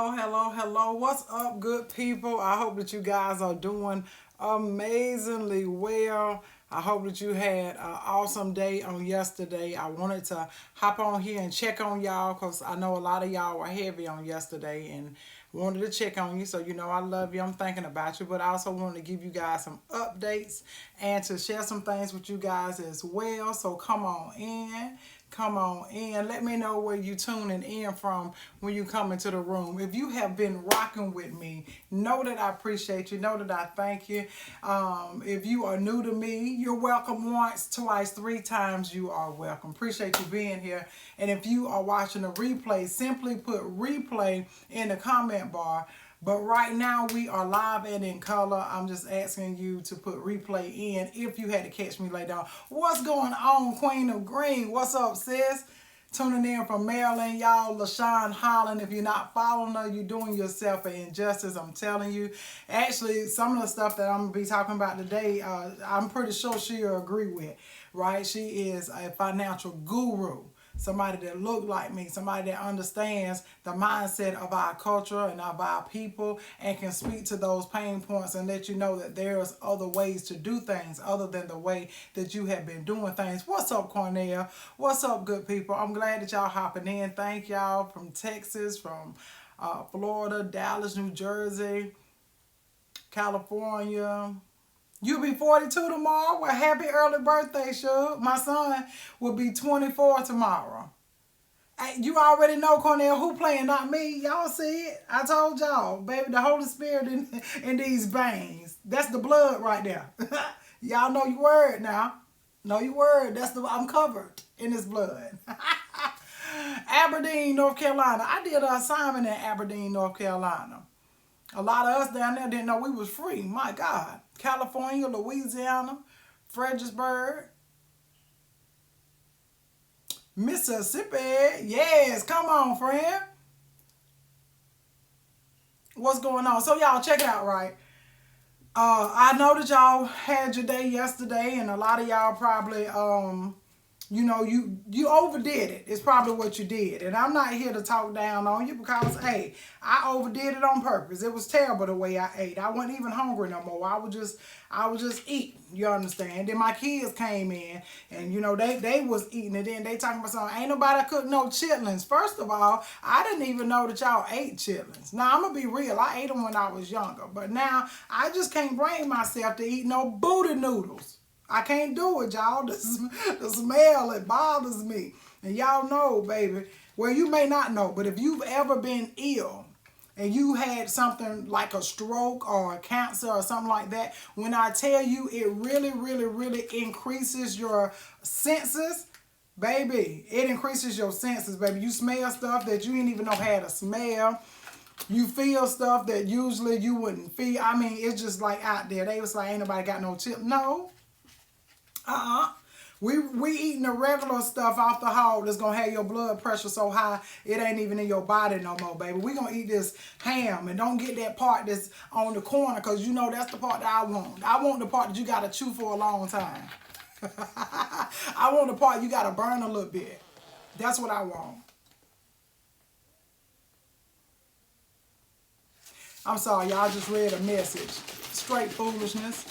Hello, hello. What's up, good people? I hope that you guys are doing amazingly well. I hope that you had an awesome day on yesterday. I wanted to hop on here and check on y'all because I know a lot of y'all were heavy on yesterday and wanted to check on you. So, you know, I love you. I'm thinking about you, but I also wanted to give you guys some updates and to share some things with you guys as well. So, come on in. Come on in. Let me know where you tuning in from when you come into the room. If you have been rocking with me, know that I appreciate you. Know that I thank you. If you are new to me, you're welcome once, twice, three times. You are welcome. Appreciate you being here. And if you are watching a replay, simply put replay in the comment bar. But right now we are live and in color. I'm just asking you to put replay in if you had to catch me later on. What's going on, Queen of Green? What's up, sis? Tuning in from Maryland, y'all. LaShawn Holland. If you're not following her, you're doing yourself an injustice. I'm telling you. Actually, some of the stuff that I'm going to be talking about today, I'm pretty sure she'll agree with, right? She is a financial guru. Somebody that look like me, somebody that understands the mindset of our culture and of our people and can speak to those pain points and let you know that there's other ways to do things other than the way that you have been doing things. What's up, Cornell? What's up, good people? I'm glad that y'all hopping in. Thank y'all from Texas, from Florida, Dallas, New Jersey, California. You'll be 42 tomorrow. Well, happy early birthday, Shug. My son will be 24 tomorrow. Hey, you already know, Cornell, who playing, not me. Y'all see it? I told y'all, baby, the Holy Spirit in these veins. That's the blood right there. Y'all know your word now. Know your word. I'm covered in this blood. Aberdeen, North Carolina. I did an assignment in Aberdeen, North Carolina. A lot of us down there didn't know we was free. My God. California, Louisiana, Fredericksburg, Mississippi. Yes, come on, friend. What's going on? So y'all check it out, right? I know that y'all had your day yesterday, and a lot of y'all probably you overdid it. It's probably what you did. And I'm not here to talk down on you because, hey, I overdid it on purpose. It was terrible the way I ate. I wasn't even hungry no more. I was just eating. You understand? Then my kids came in and, they was eating it. Then they talking about something. Ain't nobody cook no chitlins. First of all, I didn't even know that y'all ate chitlins. Now, I'm going to be real. I ate them when I was younger. But now, I just can't bring myself to eat no booty noodles. I can't do it, y'all. The smell, it bothers me. And y'all know, baby, well, you may not know, but if you've ever been ill and you had something like a stroke or a cancer or something like that, when I tell you it really, really, really increases your senses, baby, it increases your senses, baby. You smell stuff that you didn't even know had a smell. You feel stuff that usually you wouldn't feel. I mean, it's just like out there. They was like, ain't nobody got no chip. No. We eating the regular stuff off the hog that's gonna have your blood pressure so high it ain't even in your body no more, baby. We gonna eat this ham and don't get that part that's on the corner because you know that's the part that I want. I want the part that you gotta chew for a long time. I want the part you gotta burn a little bit. That's what I want. I'm sorry, y'all just read a message. Straight foolishness.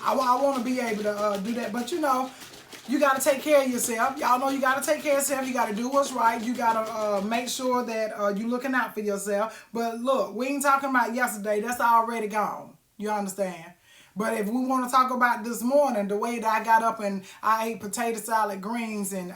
I want to be able to do that. But, you got to take care of yourself. Y'all know you got to take care of yourself. You got to do what's right. You got to make sure that you're looking out for yourself. But, look, we ain't talking about yesterday. That's already gone. You understand? But if we want to talk about this morning, the way that I got up and I ate potato salad, greens, and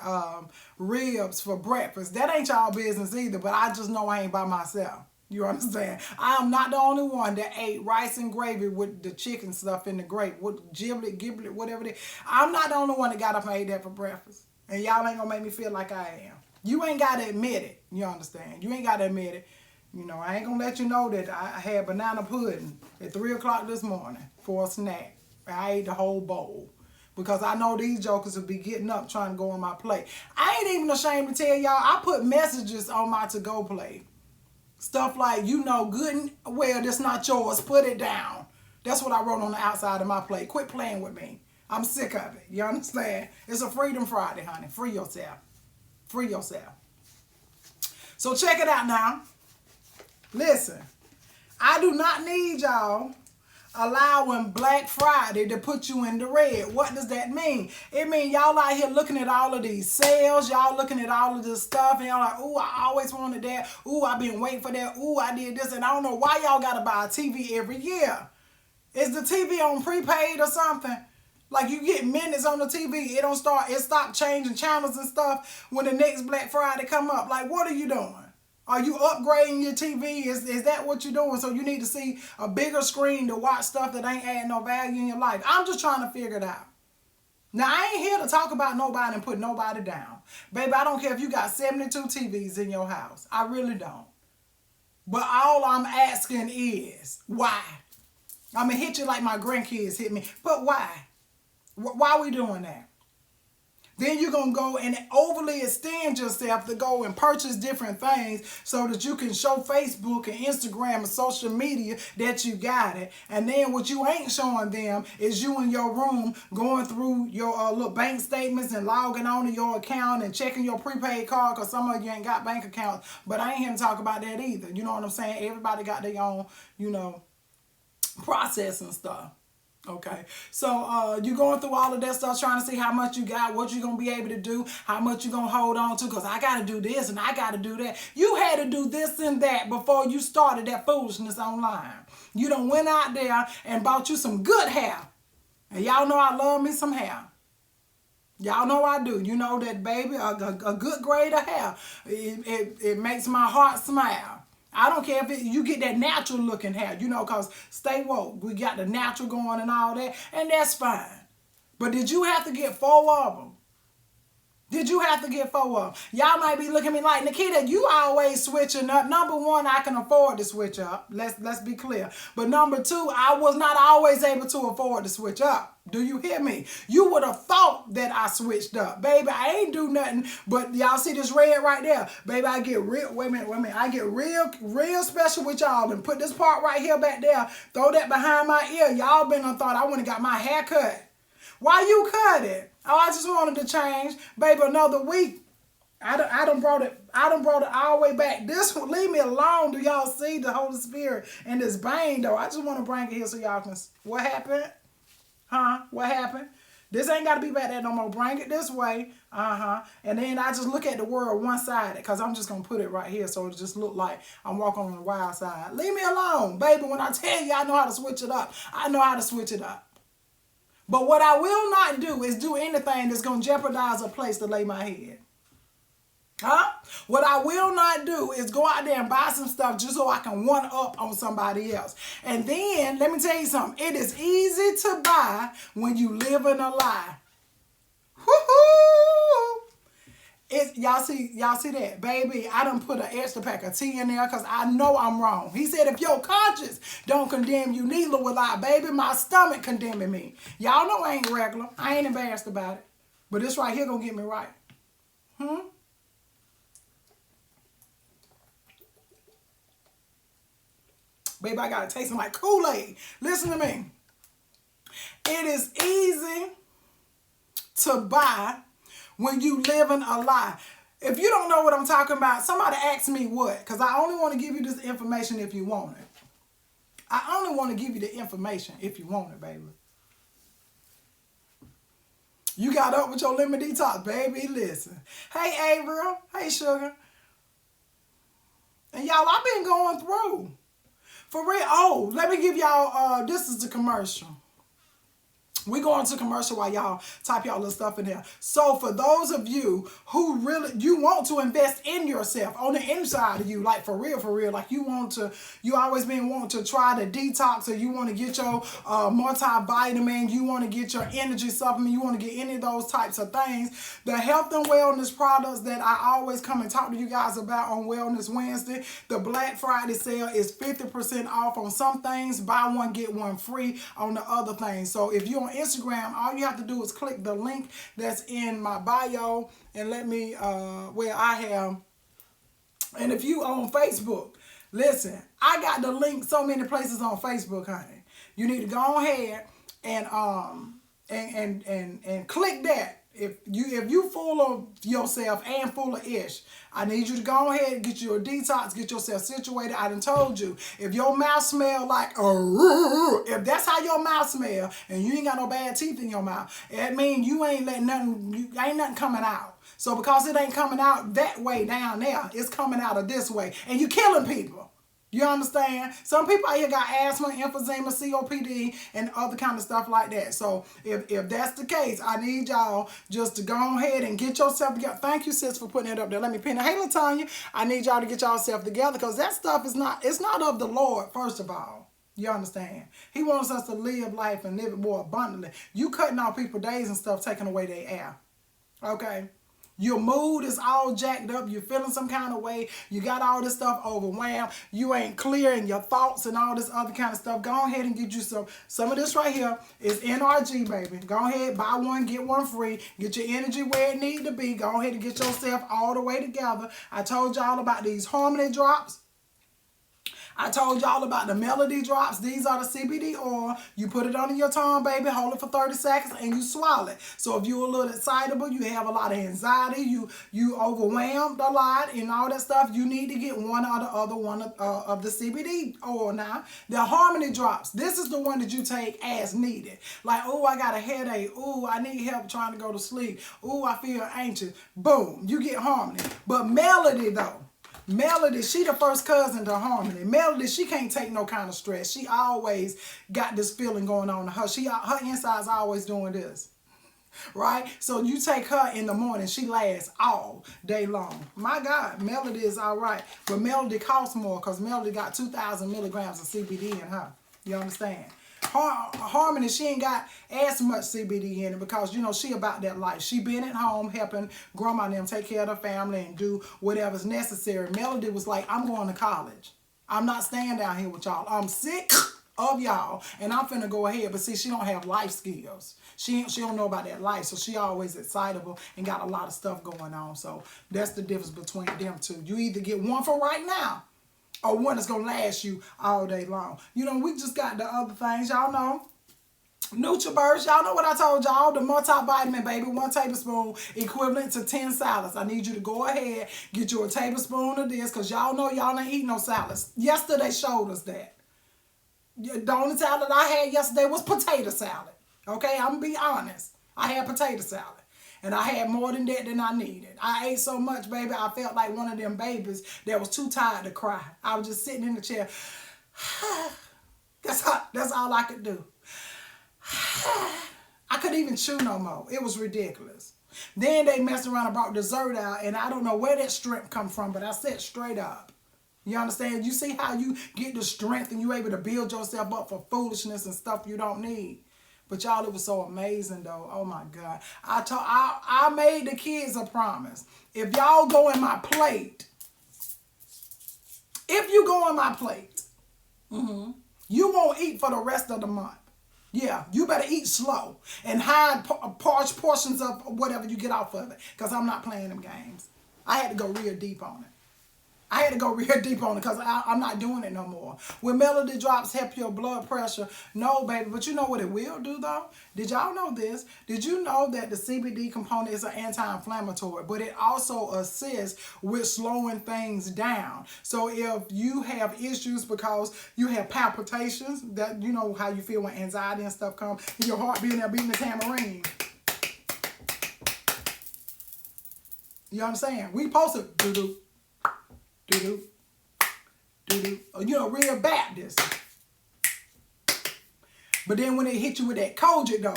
ribs for breakfast, that ain't y'all business either. But I just know I ain't by myself. You understand? I am not the only one that ate rice and gravy with the chicken stuff in the gravy, with giblet, whatever it is. I'm not the only one that got up and ate that for breakfast. And y'all ain't gonna make me feel like I am. You ain't gotta admit it. You understand? You ain't gotta admit it. I ain't gonna let you know that I had banana pudding at 3 o'clock this morning for a snack. I ate the whole bowl. Because I know these jokers will be getting up trying to go on my plate. I ain't even ashamed to tell y'all, I put messages on my to-go plate. Stuff like, good and well, this not yours. Put it down. That's what I wrote on the outside of my plate. Quit playing with me. I'm sick of it. You understand? It's a Freedom Friday, honey. Free yourself. Free yourself. So check it out now. Listen, I do not need y'all allowing Black Friday to put you in the red. What does that mean? It means y'all out here looking at all of these sales, y'all looking at all of this stuff, and y'all like, ooh, I always wanted that. Ooh, I've been waiting for that. Ooh, I did this, and I don't know why y'all gotta buy a TV every year. Is the TV on prepaid or something? Like you get minutes on the TV, it stop changing channels and stuff when the next Black Friday come up. Like, what are you doing? Are you upgrading your TV? Is that what you're doing? So you need to see a bigger screen to watch stuff that ain't adding no value in your life. I'm just trying to figure it out. Now, I ain't here to talk about nobody and put nobody down. Baby, I don't care if you got 72 TVs in your house. I really don't. But all I'm asking is, why? I'm going to hit you like my grandkids hit me. But why? Why are we doing that? Then you're going to go and overly extend yourself to go and purchase different things so that you can show Facebook and Instagram and social media that you got it. And then what you ain't showing them is you in your room going through your little bank statements and logging on to your account and checking your prepaid card, because some of you ain't got bank accounts. But I ain't here to talk about that either. You know what I'm saying? Everybody got their own, process and stuff. Okay, so you're going through all of that stuff, trying to see how much you got, what you're going to be able to do, how much you're going to hold on to, because I got to do this and I got to do that. You had to do this and that before you started that foolishness online. You done went out there and bought you some good hair. And y'all know I love me some hair. Y'all know I do. You know that, baby, a good grade of hair. It makes my heart smile. I don't care if you get that natural looking hair, because stay woke. We got the natural going and all that, and that's fine. But did you have to get 4 of them? Did you have to get 4 of them? Y'all might be looking at me like, Nikita, you always switching up. Number one, I can afford to switch up. Let's be clear. But number two, I was not always able to afford to switch up. Do you hear me? You would have thought that I switched up. Baby, I ain't do nothing, but y'all see this red right there? Baby, I get real, wait a minute. I get real special with y'all and put this part right here back there. Throw that behind my ear. Y'all been and thought I wouldn't got my hair cut. Why you cut it? Oh, I just wanted to change. Baby, another week. I done brought it all the way back. This one, leave me alone. Do y'all see the Holy Spirit and this bang though? I just want to bring it here so y'all can, what happened? Huh? What happened? This ain't got to be back there no more. Bring it this way. And then I just look at the world one-sided, because I'm just going to put it right here so it just look like I'm walking on the wild side. Leave me alone, baby. When I tell you I know how to switch it up, I know how to switch it up. But what I will not do is do anything that's going to jeopardize a place to lay my head. What I will not do is go out there and buy some stuff just so I can one up on somebody else. And then, let me tell you something. It is easy to buy when you live in a lie. Woo-hoo! Y'all see that? Baby, I done put an extra pack of tea in there because I know I'm wrong. He said, if your conscience don't condemn you, neither will I. Baby, my stomach condemning me. Y'all know I ain't regular. I ain't embarrassed about it. But this right here gonna get me right. Baby, I gotta taste like Kool-Aid. Listen to me. It is easy to buy when you live in a lie. If you don't know what I'm talking about, somebody ask me what. Because I only want to give you this information if you want it. I only want to give you the information if you want it, baby. You got up with your lemon detox, baby. Listen. Hey, Avril. Hey, sugar. And y'all, I've been going through. For real. Oh, let me give y'all, this is the commercial. We go into commercial while y'all type y'all little stuff in there. So for those of you who really, you want to invest in yourself on the inside of you, like for real, like you always been wanting to try to detox, or you want to get your multivitamin, you want to get your energy supplement, you want to get any of those types of things. The health and wellness products that I always come and talk to you guys about on Wellness Wednesday, the Black Friday sale is 50% off on some things, buy one, get one free on the other things. So if you're on Instagram, all you have to do is click the link that's in my bio and let me where I have. And if you on Facebook, listen, I got the link so many places on Facebook, honey. You need to go ahead and click that If you full of yourself and full of ish, I need you to go ahead and get you a detox, get yourself situated. I done told you, if your mouth smell like if that's how your mouth smell, and you ain't got no bad teeth in your mouth, it means you ain't letting nothing, ain't nothing coming out. So because it ain't coming out that way down there, it's coming out of this way, and you killing people. You understand? Some people out here got asthma, emphysema, COPD, and other kind of stuff like that. So if that's the case, I need y'all just to go ahead and get yourself together. Thank you, sis, for putting it up there. Let me pin it. Hey, LaTanya, I need y'all to get yourself together, because that stuff is not, it's not of the Lord, first of all. You understand? He wants us to live life and live it more abundantly. You cutting off people's days and stuff, taking away their air. Okay? Your mood is all jacked up. You're feeling some kind of way. You got all this stuff overwhelmed. You ain't clear in your thoughts and all this other kind of stuff. Go ahead and get you some of this right here is NRG, baby. Go ahead, buy one, get one free. Get your energy where it need to be. Go ahead and get yourself all the way together. I told y'all about these harmony drops. I told y'all about the melody drops. These are the CBD oil. You put it under your tongue, baby, hold it for 30 seconds, and you swallow it. So if you're a little excitable, you have a lot of anxiety, you overwhelmed a lot and all that stuff, you need to get one or the other one of the CBD oil now. The harmony drops. This is the one that you take as needed. Like, oh, I got a headache. Oh, I need help trying to go to sleep. Oh, I feel anxious. Boom, you get harmony. But melody, though. Melody, she the first cousin to harmony. Melody, she can't take no kind of stress. She always got this feeling going on to her. Her inside's always doing this. Right? So you take her in the morning, she lasts all day long. My God, Melody is all right. But Melody costs more, because Melody got 2,000 milligrams of CBD in her. You understand? Harmony, she ain't got as much CBD in it, because, you know, she about that life. She been at home helping grandma and them take care of the family and do whatever's necessary. Melody was like, I'm going to college. I'm not staying down here with y'all. I'm sick of y'all, and I'm finna go ahead. But see, she don't have life skills. She don't know about that life, so she always excitable and got a lot of stuff going on. So that's the difference between them two. You either get one for right now, or one that's going to last you all day long. You know, we just got the other things. Y'all know. NutriBurst. Y'all know what I told y'all. The multivitamin, baby. 1 tablespoon equivalent to 10 salads. I need you to go ahead, get you a tablespoon of this, because y'all know y'all ain't eat no salads. Yesterday showed us that. The only salad I had yesterday was potato salad. Okay? I'm going to be honest. I had potato salad. And I had more than that than I needed. I ate so much, baby, I felt like one of them babies that was too tired to cry. I was just sitting in the chair. That's all I could do. I couldn't even chew no more. It was ridiculous. Then they messed around and brought dessert out, and I don't know where that strength come from, but I said straight up. You understand? You see how you get the strength and you able to build yourself up for foolishness and stuff you don't need. But y'all, it was so amazing though. Oh my God. I made the kids a promise. If y'all go in my plate, you won't eat for the rest of the month. Yeah, you better eat slow and hide large portions of whatever you get off of it, because I'm not playing them games. I had to go real deep on it. Because I'm not doing it no more. Will melody drops help your blood pressure? No, baby. But you know what it will do, though? Did y'all know this? Did you know that the CBD component is an anti-inflammatory, but it also assists with slowing things down? So if you have issues because you have palpitations, that you know how you feel when anxiety and stuff come, your heart beating there, beating the tambourine. You understand? We supposed to do-do. Do-do, do-do. You know, real Baptist. But then when they hit you with that Kojic though,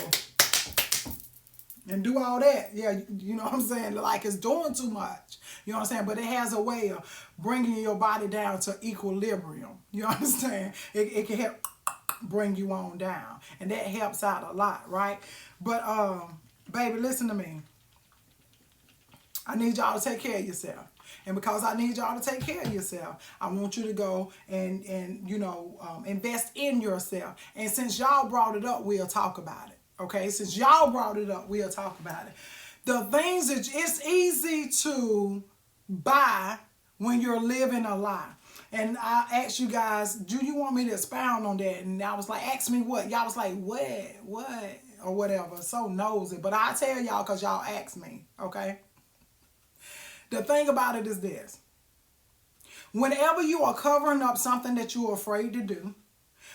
and do all that, yeah, you know what I'm saying? Like it's doing too much. You know what I'm saying? But it has a way of bringing your body down to equilibrium. You understand? It can help bring you on down. And that helps out a lot, right? But, baby, listen to me. I need y'all to take care of yourself. And because I need y'all to take care of yourself, I want you to go and you know, invest in yourself. And since y'all brought it up, we'll talk about it. Okay? Since y'all brought it up, we'll talk about it. The things that it's easy to buy when you're living a lie. And I asked you guys, do you want me to expound on that? And I was like, ask me what? Y'all was like, what? or whatever. So nosy. But I tell y'all because y'all asked me, okay? The thing about it is this. Whenever you are covering up something that you are afraid to do,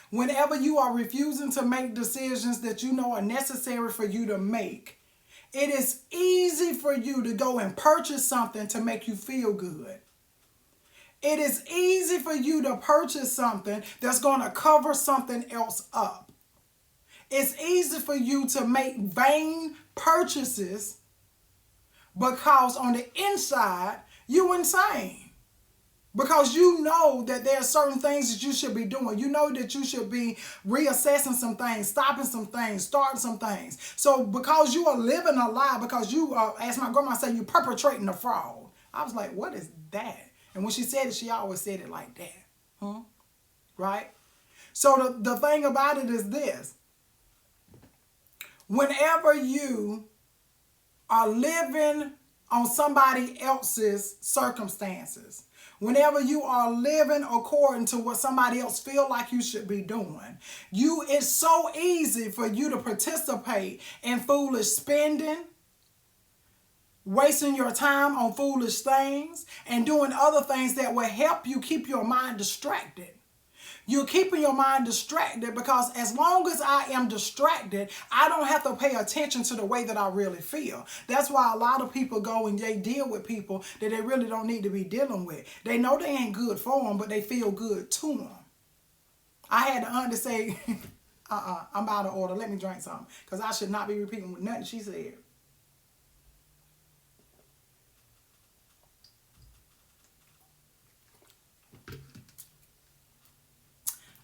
whenever you are refusing to make decisions that you know are necessary for you to make, it is easy for you to go and purchase something to make you feel good. It is easy for you to purchase something that's going to cover something else up. It's easy for you to make vain purchases because on the inside, you're insane. Because you know that there are certain things that you should be doing. You know that you should be reassessing some things, stopping some things, starting some things. So because you are living a lie, because you are, as my grandma said, you're perpetrating a fraud. I was like, what is that? And when she said it, she always said it like that. Right? So the thing about it is this. Whenever you are living on somebody else's circumstances, whenever you are living according to what somebody else feel like you should be doing, it's so easy for you to participate in foolish spending, wasting your time on foolish things, and doing other things that will help you keep your mind distracted. You're keeping your mind distracted because as long as I am distracted, I don't have to pay attention to the way that I really feel. That's why a lot of people go and they deal with people that they really don't need to be dealing with. They know they ain't good for them, but they feel good to them. I had the aunt to say, I'm out of order. Let me drink something. Because I should not be repeating nothing she said.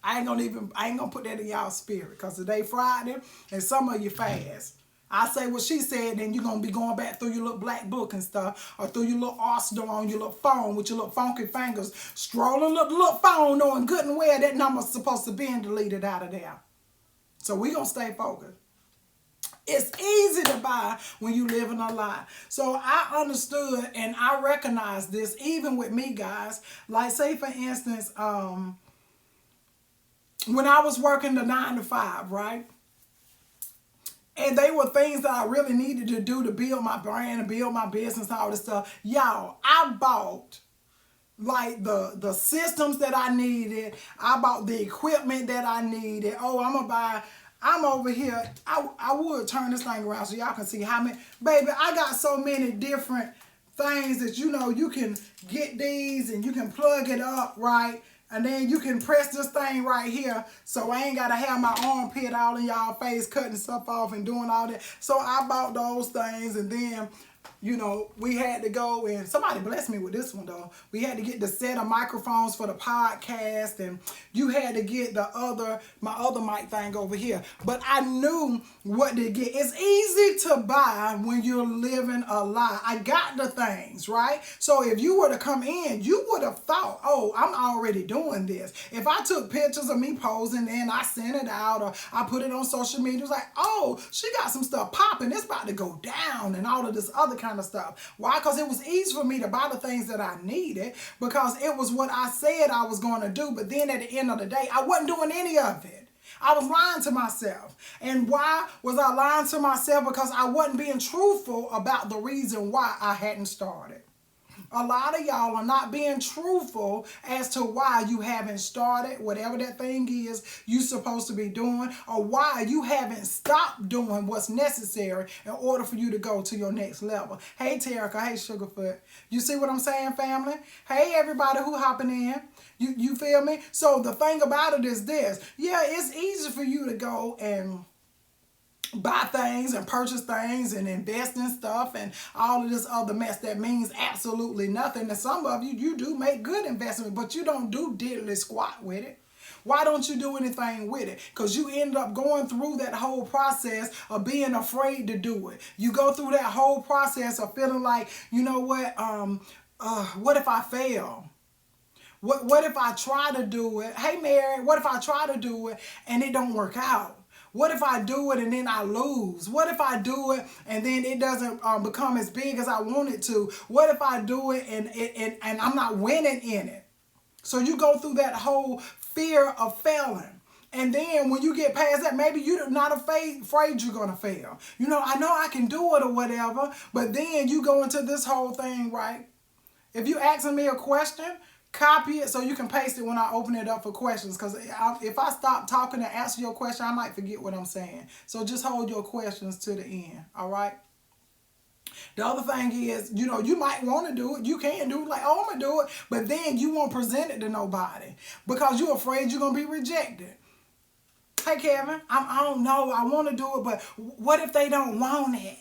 I ain't gonna put that in y'all spirit because today Friday and some of you fast. I say what she said, then you're gonna be going back through your little black book and stuff, or through your little arsenal on your little phone with your little funky fingers, strolling the little phone knowing good and well that number's supposed to be deleted out of there. So we gonna stay focused. It's easy to buy when you live in a lie. So I understood and I recognize this even with me, guys. Like say for instance, when I was working the 9 to 5, right? And they were things that I really needed to do to build my brand and build my business and all this stuff. Y'all, I bought like the systems that I needed. I bought the equipment that I needed. Oh, I'm over here. I would turn this thing around so y'all can see how many. Baby, I got so many different things that you can get these and you can plug it up, right? And then you can press this thing right here so I ain't got to have my armpit all in y'all face cutting stuff off and doing all that. So I bought those things and then, we had to go and somebody blessed me with this one though. We had to get the set of microphones for the podcast and you had to get my other mic thing over here. But I knew what to get. It's easy to buy when you're living a lie. I got the things, right? So if you were to come in, you would have thought, oh, I'm already doing this. If I took pictures of me posing and I sent it out or I put it on social media, it was like, oh, she got some stuff popping. It's about to go down and all of this other kind of stuff. Why? Because it was easy for me to buy the things that I needed because it was what I said I was going to do. But then at the end of the day, I wasn't doing any of it. I was lying to myself. And why was I lying to myself? Because I wasn't being truthful about the reason why I hadn't started. A lot of y'all are not being truthful as to why you haven't started whatever that thing is you're supposed to be doing, or why you haven't stopped doing what's necessary in order for you to go to your next level. Hey, Terica. Hey, Sugarfoot. You see what I'm saying, family? Hey, everybody who hopping in. You feel me? So the thing about it is this. Yeah, it's easy for you to go and buy things and purchase things and invest in stuff and all of this other mess that means absolutely nothing. And some of you do make good investments, but you don't do diddly squat with it. Why don't you do anything with it? Because you end up going through that whole process of being afraid to do it. You go through that whole process of feeling like, you know what if I fail? What if I try to do it? Hey, Mary, what if I try to do it and it don't work out? What if I do it and then I lose? What if I do it and then it doesn't become as big as I want it to? What if I do it and I'm not winning in it? So you go through that whole fear of failing. And then when you get past that, maybe you're not afraid you're going to fail. I know I can do it or whatever. But then you go into this whole thing, right? If you asking me a question, copy it so you can paste it when I open it up for questions. Because if I stop talking and answer your question, I might forget what I'm saying. So just hold your questions to the end, all right? The other thing is, you might want to do it. You can do it, like, oh, I'm going to do it. But then you won't present it to nobody because you're afraid you're going to be rejected. Hey, Kevin, I don't know. I want to do it, but what if they don't want it?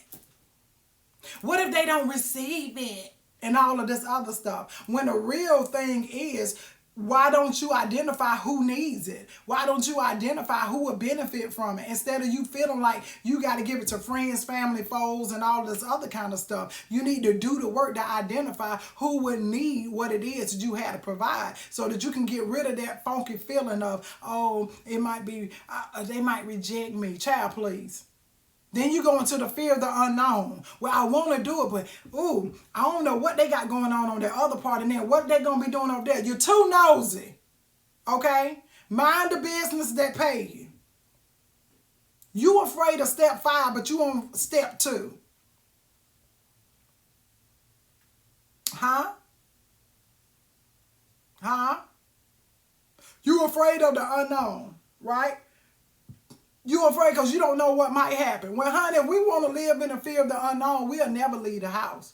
What if they don't receive it? And all of this other stuff. When the real thing is, why don't you identify who needs it? Why don't you identify who would benefit from it? Instead of you feeling like you got to give it to friends, family, foes, and all this other kind of stuff. You need to do the work to identify who would need what it is that you had to provide so that you can get rid of that funky feeling of, oh, it might be, they might reject me. Child, please. Then you go into the fear of the unknown. Well, I want to do it, but, ooh, I don't know what they got going on that other part. And then what they going to be doing over there? You're too nosy, okay? Mind the business that pay you. You afraid of step 5, but you on step 2. Huh? You afraid of the unknown, right? You're afraid because you don't know what might happen. Well, honey, if we want to live in the fear of the unknown, we'll never leave the house.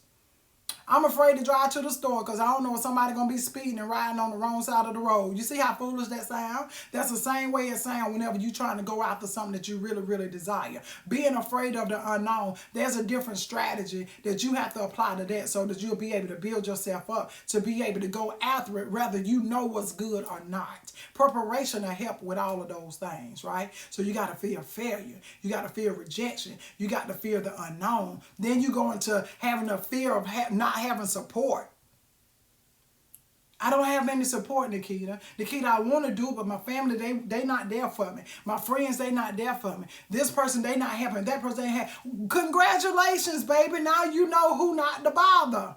I'm afraid to drive to the store because I don't know if somebody's going to be speeding and riding on the wrong side of the road. You see how foolish that sounds? That's the same way it sounds whenever you're trying to go after something that you really, really desire. Being afraid of the unknown, there's a different strategy that you have to apply to that so that you'll be able to build yourself up to be able to go after it, whether you know what's good or not. Preparation will help with all of those things, right? So you got to fear failure. You got to fear rejection. You got to fear the unknown. Then you go into having a fear of not having support. I don't have any support, Nikita. Nikita, I want to do it, but my family, they not there for me. My friends, they not there for me. This person, they not helping. That person, they have. Congratulations, baby. Now you know who not to bother.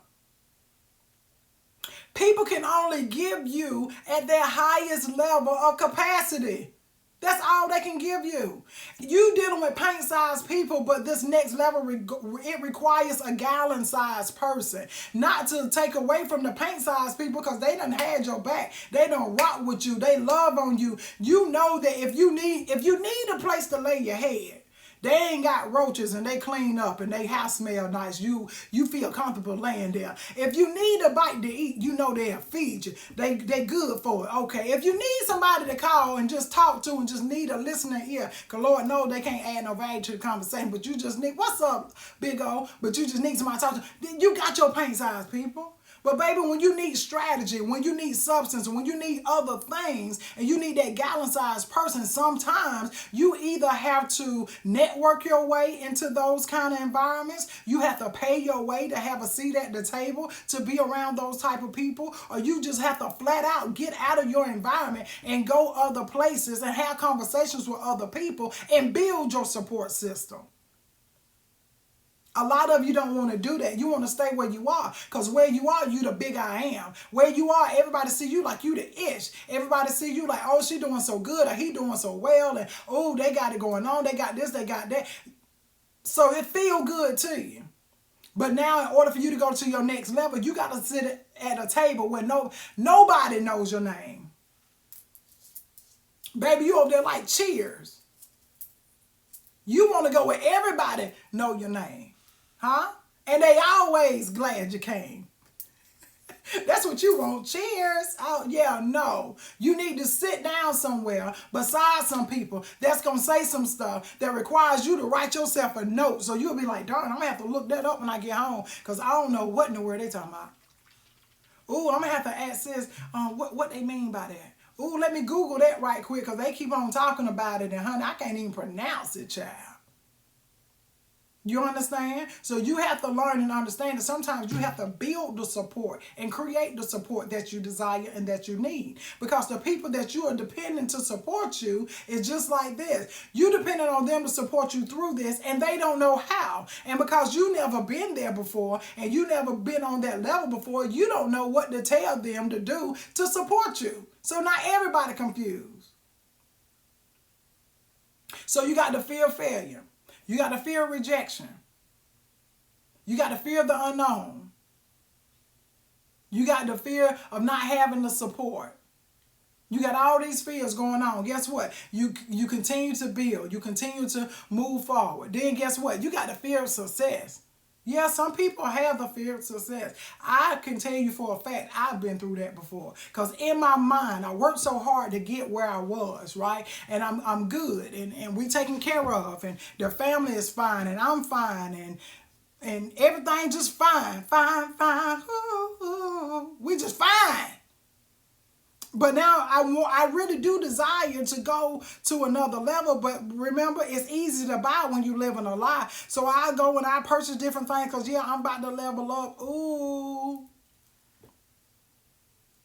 People can only give you at their highest level of capacity. That's all they can give you. You dealing with paint-sized people, but this next level, it requires a gallon-sized person. Not to take away from the paint-sized people because they done had your back. They done rock with you. They love on you. You know that if you need a place to lay your head, they ain't got roaches and they clean up and they house smell nice. You feel comfortable laying there. If you need a bite to eat, you know they'll feed you. They good for it. Okay. If you need somebody to call and just talk to and just need a listening ear, because Lord knows they can't add no value to the conversation, but you just need, what's up, big O? But you just need somebody to talk to. You got your paint-sized people. But baby, when you need strategy, when you need substance, when you need other things, and you need that gallon-sized person, sometimes you either have to network your way into those kind of environments, you have to pay your way to have a seat at the table to be around those type of people, or you just have to flat out get out of your environment and go other places and have conversations with other people and build your support system. A lot of you don't want to do that. You want to stay where you are because where you are, you the big I am. Where you are, everybody see you like you the ish. Everybody see you like, oh, she doing so good or he doing so well. And, oh, they got it going on. They got this, they got that. So it feel good to you. But now in order for you to go to your next level, you got to sit at a table where nobody knows your name. Baby, you over there like Cheers. You want to go where everybody know your name. Huh? And they always glad you came. That's what you want. Cheers. Oh, yeah, no. You need to sit down somewhere beside some people that's going to say some stuff that requires you to write yourself a note. So you'll be like, darn, I'm going to have to look that up when I get home because I don't know what in the world they talking about. Ooh, I'm going to have to ask sis what they mean by that. Ooh, let me Google that right quick because they keep on talking about it. And, honey, I can't even pronounce it, child. You understand? So you have to learn and understand that sometimes you have to build the support and create the support that you desire and that you need. Because the people that you are dependent to support you is just like this. You dependent on them to support you through this and they don't know how. And because you never been there before and you never been on that level before, you don't know what to tell them to do to support you. So not everybody confused. So you got the fear of failure. You got the fear of rejection. You got the fear of the unknown. You got the fear of not having the support. You got all these fears going on. Guess what? You continue to build. You continue to move forward. Then guess what? You got the fear of success. Yeah, some people have the fear of success. I can tell you for a fact, I've been through that before. Because in my mind, I worked so hard to get where I was, right? And I'm good. And we taken care of. And the family is fine. And I'm fine. And everything just fine. Fine, fine. Ooh, ooh. We just fine. But now I really do desire to go to another level. But remember, it's easy to buy when you live in a lie. So I go and I purchase different things because, yeah, I'm about to level up. Ooh.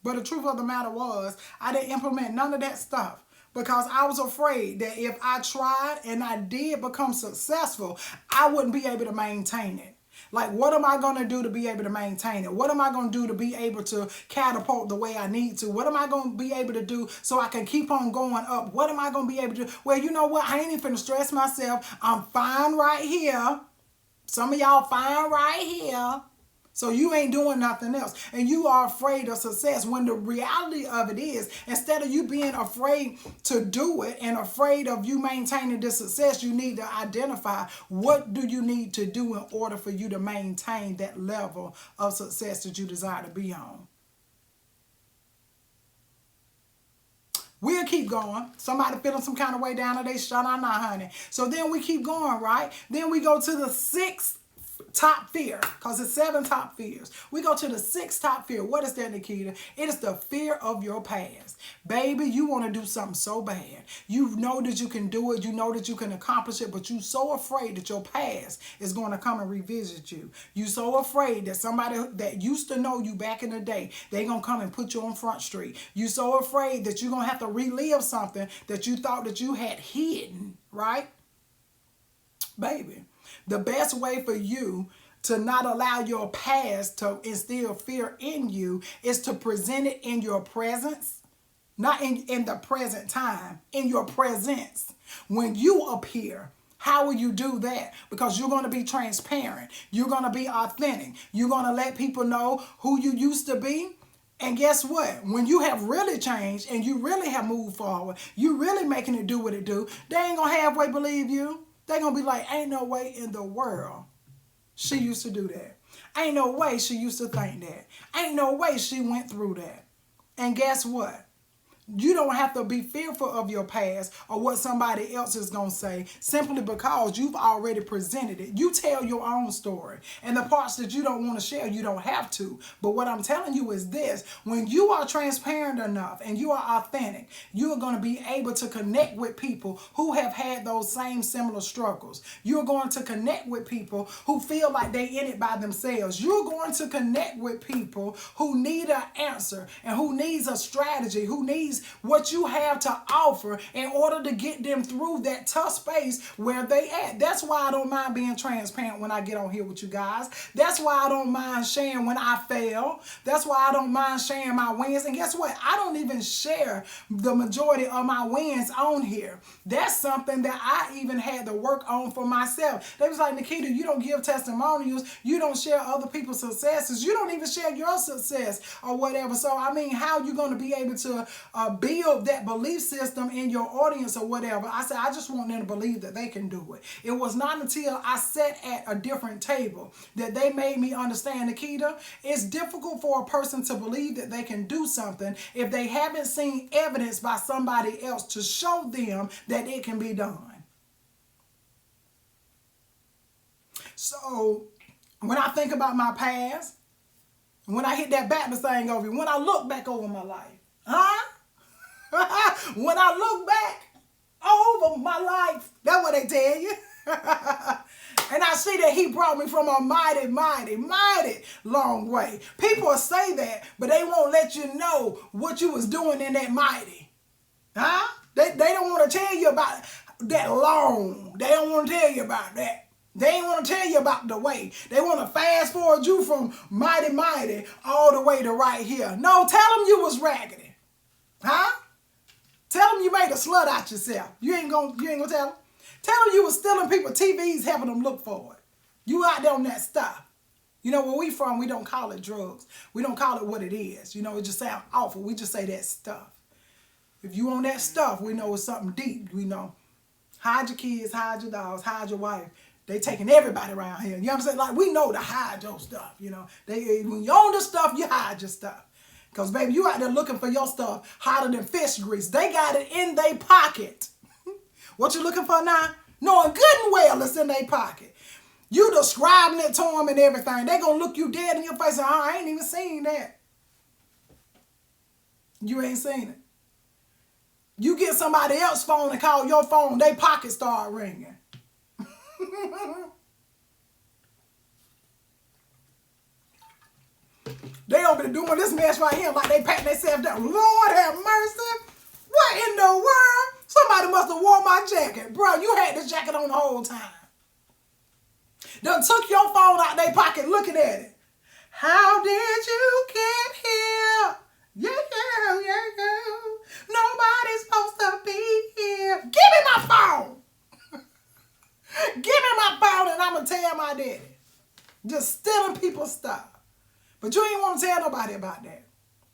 But the truth of the matter was, I didn't implement none of that stuff because I was afraid that if I tried and I did become successful, I wouldn't be able to maintain it. Like, what am I going to do to be able to maintain it? What am I going to do to be able to catapult the way I need to? What am I going to be able to do so I can keep on going up? What am I going to be able to do? Well, you know what? I ain't even finna stress myself. I'm fine right here. Some of y'all fine right here. So you ain't doing nothing else. And you are afraid of success when the reality of it is, instead of you being afraid to do it and afraid of you maintaining this success, you need to identify what do you need to do in order for you to maintain that level of success that you desire to be on. We'll keep going. Somebody feeling some kind of way down there, they shut on now, honey. So then we keep going, right? Then we go to the sixth top fear, because it's 7 top fears. We go to the 6th top fear. What is that, Nikita? It is the fear of your past. Baby, you want to do something so bad. You know that you can do it. You know that you can accomplish it, but you're so afraid that your past is going to come and revisit you. You're so afraid that somebody that used to know you back in the day, they're going to come and put you on Front Street. You're so afraid that you're going to have to relive something that you thought that you had hidden, right? Baby, the best way for you to not allow your past to instill fear in you is to present it in your presence, not in the present time, in your presence. When you appear, how will you do that? Because you're going to be transparent. You're going to be authentic. You're going to let people know who you used to be. And guess what? When you have really changed and you really have moved forward, you really making it do what it do, they ain't going to halfway believe you. They're going to be like, ain't no way in the world she used to do that. Ain't no way she used to think that. Ain't no way she went through that. And guess what? You don't have to be fearful of your past or what somebody else is going to say simply because you've already presented it. You tell your own story. And the parts that you don't want to share, you don't have to. But what I'm telling you is this. When you are transparent enough and you are authentic, you are going to be able to connect with people who have had those same similar struggles. You're going to connect with people who feel like they in it by themselves. You're going to connect with people who need an answer and who needs a strategy, who needs what you have to offer in order to get them through that tough space where they at. That's why I don't mind being transparent when I get on here with you guys. That's why I don't mind sharing when I fail. That's why I don't mind sharing my wins. And guess what? I don't even share the majority of my wins on here. That's something that I even had to work on for myself. They was like, Nikita, you don't give testimonials. You don't share other people's successes. You don't even share your success or whatever. So, I mean, how are you going to be able to build that belief system in your audience or whatever? I said, I just want them to believe that they can do it. It was not until I sat at a different table that they made me understand, Nikita, it's difficult for a person to believe that they can do something if they haven't seen evidence by somebody else to show them that it can be done. So when I think about my past, when I hit that Baptist thing over, when I look back over my life, when I look back over my life, that's what they tell you. And I see that he brought me from a mighty, mighty, mighty long way. People will say that, but they won't let you know what you was doing in that mighty. They don't want to tell you about that long. They don't want to tell you about that. They ain't want to tell you about the way. They want to fast forward you from mighty, mighty all the way to right here. No, tell them you was raggedy. Tell them you made a slut out yourself. You ain't gonna tell them. Tell them you was stealing people TVs, having them look for it. You out there on that stuff. You know, where we from, we don't call it drugs. We don't call it what it is. You know, it just sounds awful. We just say that stuff. If you on that stuff, we know it's something deep. We know. Hide your kids, hide your dogs, hide your wife. They taking everybody around here. You know what I'm saying? Like, we know to hide your stuff, you know. When you own the stuff, you hide your stuff. Because, baby, you out there looking for your stuff hotter than fish grease. They got it in their pocket. What you looking for now? Knowing good and well it's in their pocket. You describing it to them and everything. They going to look you dead in your face and, I ain't even seen that. You ain't seen it. You get somebody else's phone and call your phone, their pocket start ringing. They over there doing this mess right here like they patting themselves down. Lord have mercy. What in the world? Somebody must have worn my jacket. Bro, you had this jacket on the whole time. Done took your phone out their pocket looking at it. How did you get here? Yeah. Nobody's supposed to be here. Give me my phone. Give me my phone and I'm going to tell my daddy. Just stealing people's stuff. But you ain't want to tell nobody about that.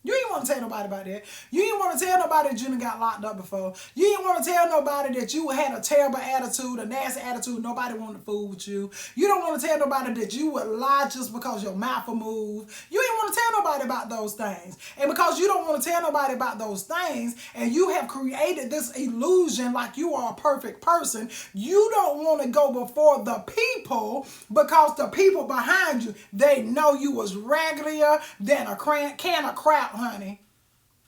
You ain't want to tell nobody about that. You ain't want to tell nobody that you done got locked up before. You ain't want to tell nobody that you had a terrible attitude, a nasty attitude. Nobody wanted to fool with you. You don't want to tell nobody that you would lie just because your mouth will move. You ain't want to tell nobody about those things. And because you don't want to tell nobody about those things, and you have created this illusion like you are a perfect person, you don't want to go before the people because the people behind you, they know you was raggedier than a can of crap, honey.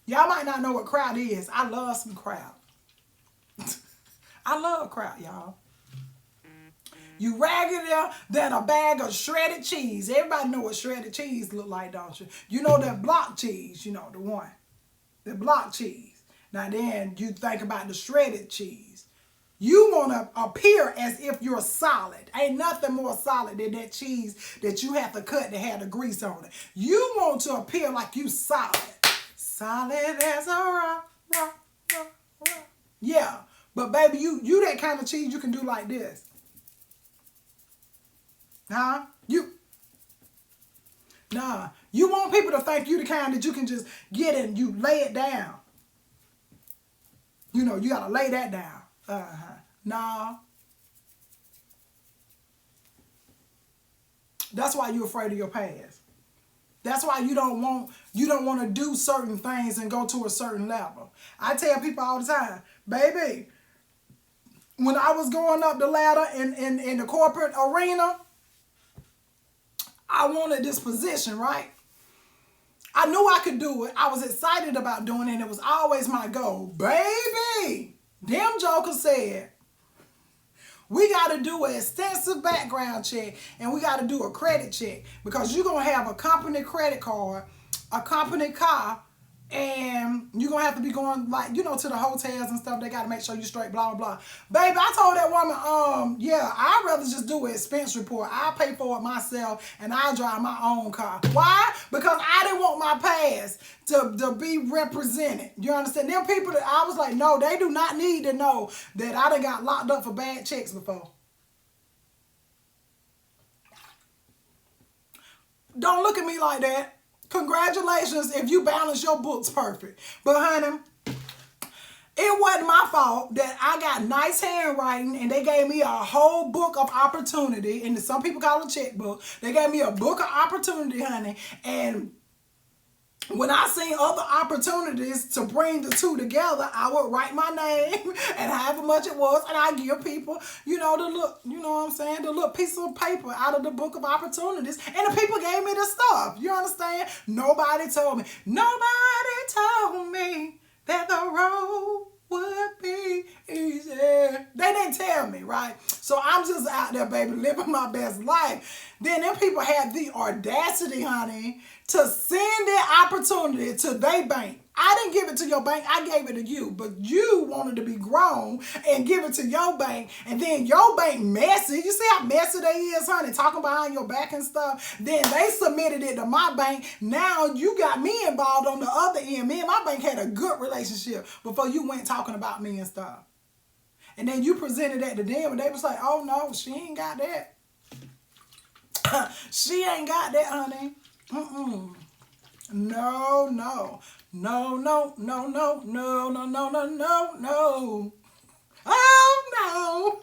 Y'all might not know what kraut is. I love some kraut. I love kraut, y'all. You raggedier than a bag of shredded cheese. Everybody know what shredded cheese look like, don't you? You know that block cheese, you know, the one. The block cheese. Now then, you think about the shredded cheese. You want to appear as if you're solid. Ain't nothing more solid than that cheese that you have to cut to have the grease on it. You want to appear like you solid. Solid as a rock. Yeah. But baby, you that kind of cheese you can do like this. Nah. Nah. You want people to think you the kind that you can just get and you lay it down. You know, you got to lay that down. Nah. That's why you're afraid of your past. That's why you don't want to do certain things and go to a certain level. I tell people all the time, baby, when I was going up the ladder in the corporate arena, I wanted this position, right? I knew I could do it. I was excited about doing it, and it was always my goal. Baby, them jokers said, we got to do an extensive background check and we got to do a credit check because you're going to have a company credit card, a company car, and you're going to have to be going, like, you know, to the hotels and stuff. They got to make sure you straight, blah, blah, blah. Baby, I told that woman, yeah, I'd rather just do an expense report. I'll pay for it myself and I'll drive my own car. Why? Because I didn't want my past to be represented. You understand? Them people that I was like, no, they do not need to know that I done got locked up for bad checks before. Don't look at me like that. Congratulations if you balance your books perfect. But honey, it wasn't my fault that I got nice handwriting and they gave me a whole book of opportunity. And some people call it a checkbook. They gave me a book of opportunity, honey. And when I seen other opportunities to bring the two together, I would write my name and however much it was, and I give people, you know, the look, you know what I'm saying, the little piece of paper out of the book of opportunities, and the people gave me the stuff. You understand? Nobody told me that the road would be easy. They didn't tell me, right? So I'm just out there, baby, living my best life. Then them people had the audacity, honey, to send their opportunity to their bank. I didn't give it to your bank. I gave it to you. But you wanted to be grown and give it to your bank. And then your bank messy. You see how messy they is, honey? Talking behind your back and stuff. Then they submitted it to my bank. Now you got me involved on the other end. Me and my bank had a good relationship before you went talking about me and stuff. And then you presented that to them. And they was like, oh, no, she ain't got that. She ain't got that, honey. Mm-mm. No, no. No, no, no, no, no, no, no, no, no, no. Oh, no.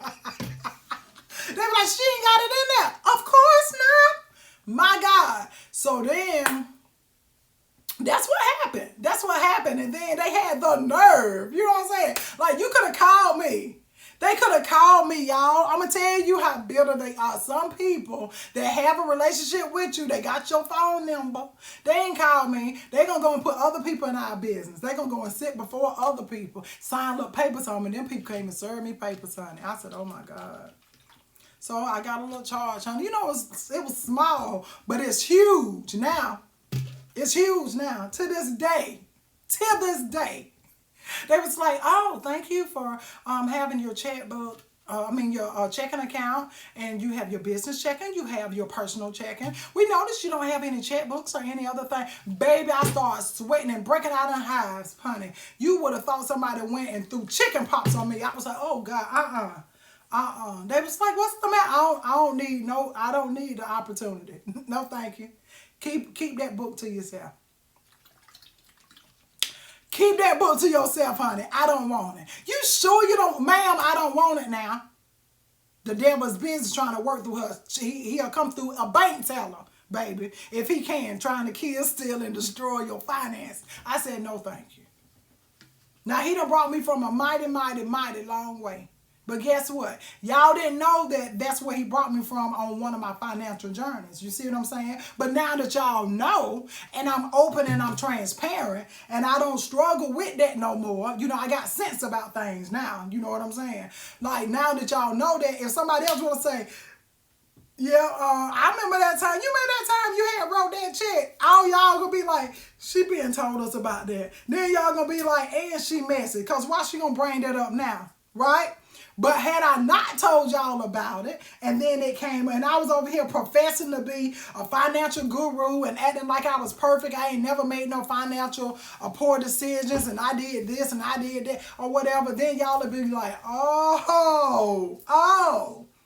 They were like, she ain't got it in there. Of course not. My God. So then, that's what happened. That's what happened. And then they had the nerve. You know what I'm saying? Like, you could have called me. They could have called me, y'all. I'm going to tell you how bitter they are. Some people that have a relationship with you, they got your phone number. They ain't called me. They going to go and put other people in our business. They going to go and sit before other people, sign little papers on me. Them people came and served me papers, honey. I said, oh, my God. So I got a little charge, honey. You know, it was small, but it's huge now. It's huge now. To this day. Till this day. They was like, oh, thank you for having your checkbook, your checking account, and you have your business checking, you have your personal checking. We noticed you don't have any checkbooks or any other thing. Baby, I started sweating and breaking out in hives, honey. You would have thought somebody went and threw chicken pox on me. I was like, oh, God, They was like, what's the matter? I don't need the opportunity. No, thank you. Keep that book to yourself. Keep that book to yourself, honey. I don't want it. You sure you don't? Ma'am, I don't want it now. The devil's busy trying to work through her. He'll come through a bank teller, baby, if he can, trying to kill, steal, and destroy your finance. I said, no, thank you. Now, he done brought me from a mighty, mighty, mighty long way. But guess what? Y'all didn't know that that's where he brought me from on one of my financial journeys. You see what I'm saying? But now that y'all know, and I'm open and I'm transparent, and I don't struggle with that no more. You know, I got sense about things now. You know what I'm saying? Like, now that y'all know that, if somebody else want to say, yeah, I remember that time. You remember that time you had wrote that check? All y'all gonna be like, she been told us about that. Then y'all gonna be like, and she messy. Because why she gonna bring that up now? Right? But had I not told y'all about it, and then it came, and I was over here professing to be a financial guru and acting like I was perfect, I ain't never made no financial poor decisions, and I did this and I did that, or whatever, then y'all would be like, oh.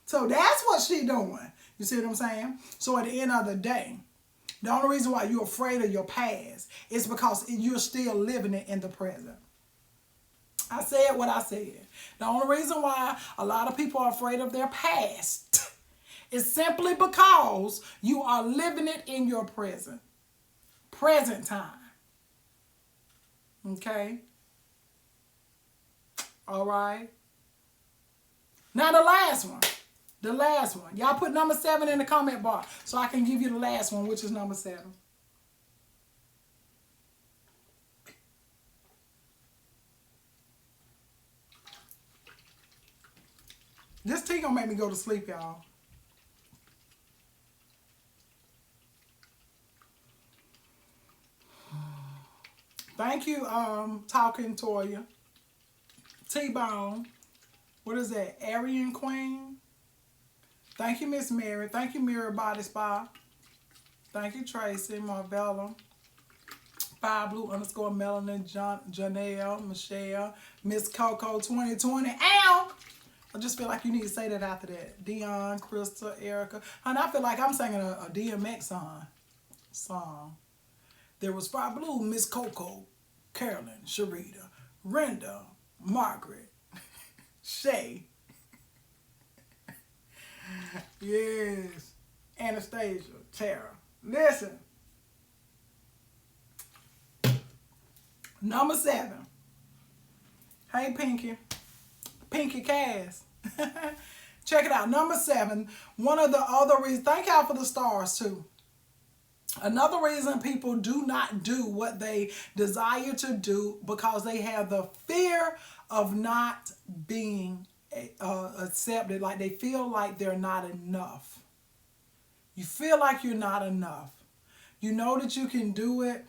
So that's what she doing. You see what I'm saying? So at the end of the day, the only reason why you're afraid of your past is because you're still living it in the present. I said what I said. The only reason why a lot of people are afraid of their past is simply because you are living it in your present time. Okay? All right? Now the last one. Y'all put number 7 in the comment bar so I can give you the last one, which is number 7. This tea gonna make me go to sleep, y'all. Thank you, Talking Toya. T-Bone. What is that? Aryan Queen. Thank you, Miss Mary. Thank you, Mirror Body Spa. Thank you, Tracy, Marvella. Fire Blue _ Melanin, Janelle, Michelle, Miss Coco 2020. Ow! I just feel like you need to say that after that. Dion, Crystal, Erica. And I feel like I'm singing a DMX song. There was Fire Blue, Miss Coco, Carolyn, Sharita, Renda, Margaret, Shay. Yes. Anastasia, Tara. Listen. Number 7. Hey, Pinky. Pinky Cass. Check it out. Number 7. One of the other reasons. Thank y'all for the stars, too. Another reason people do not do what they desire to do because they have the fear of not being accepted. Like they feel like they're not enough. You feel like you're not enough. You know that you can do it,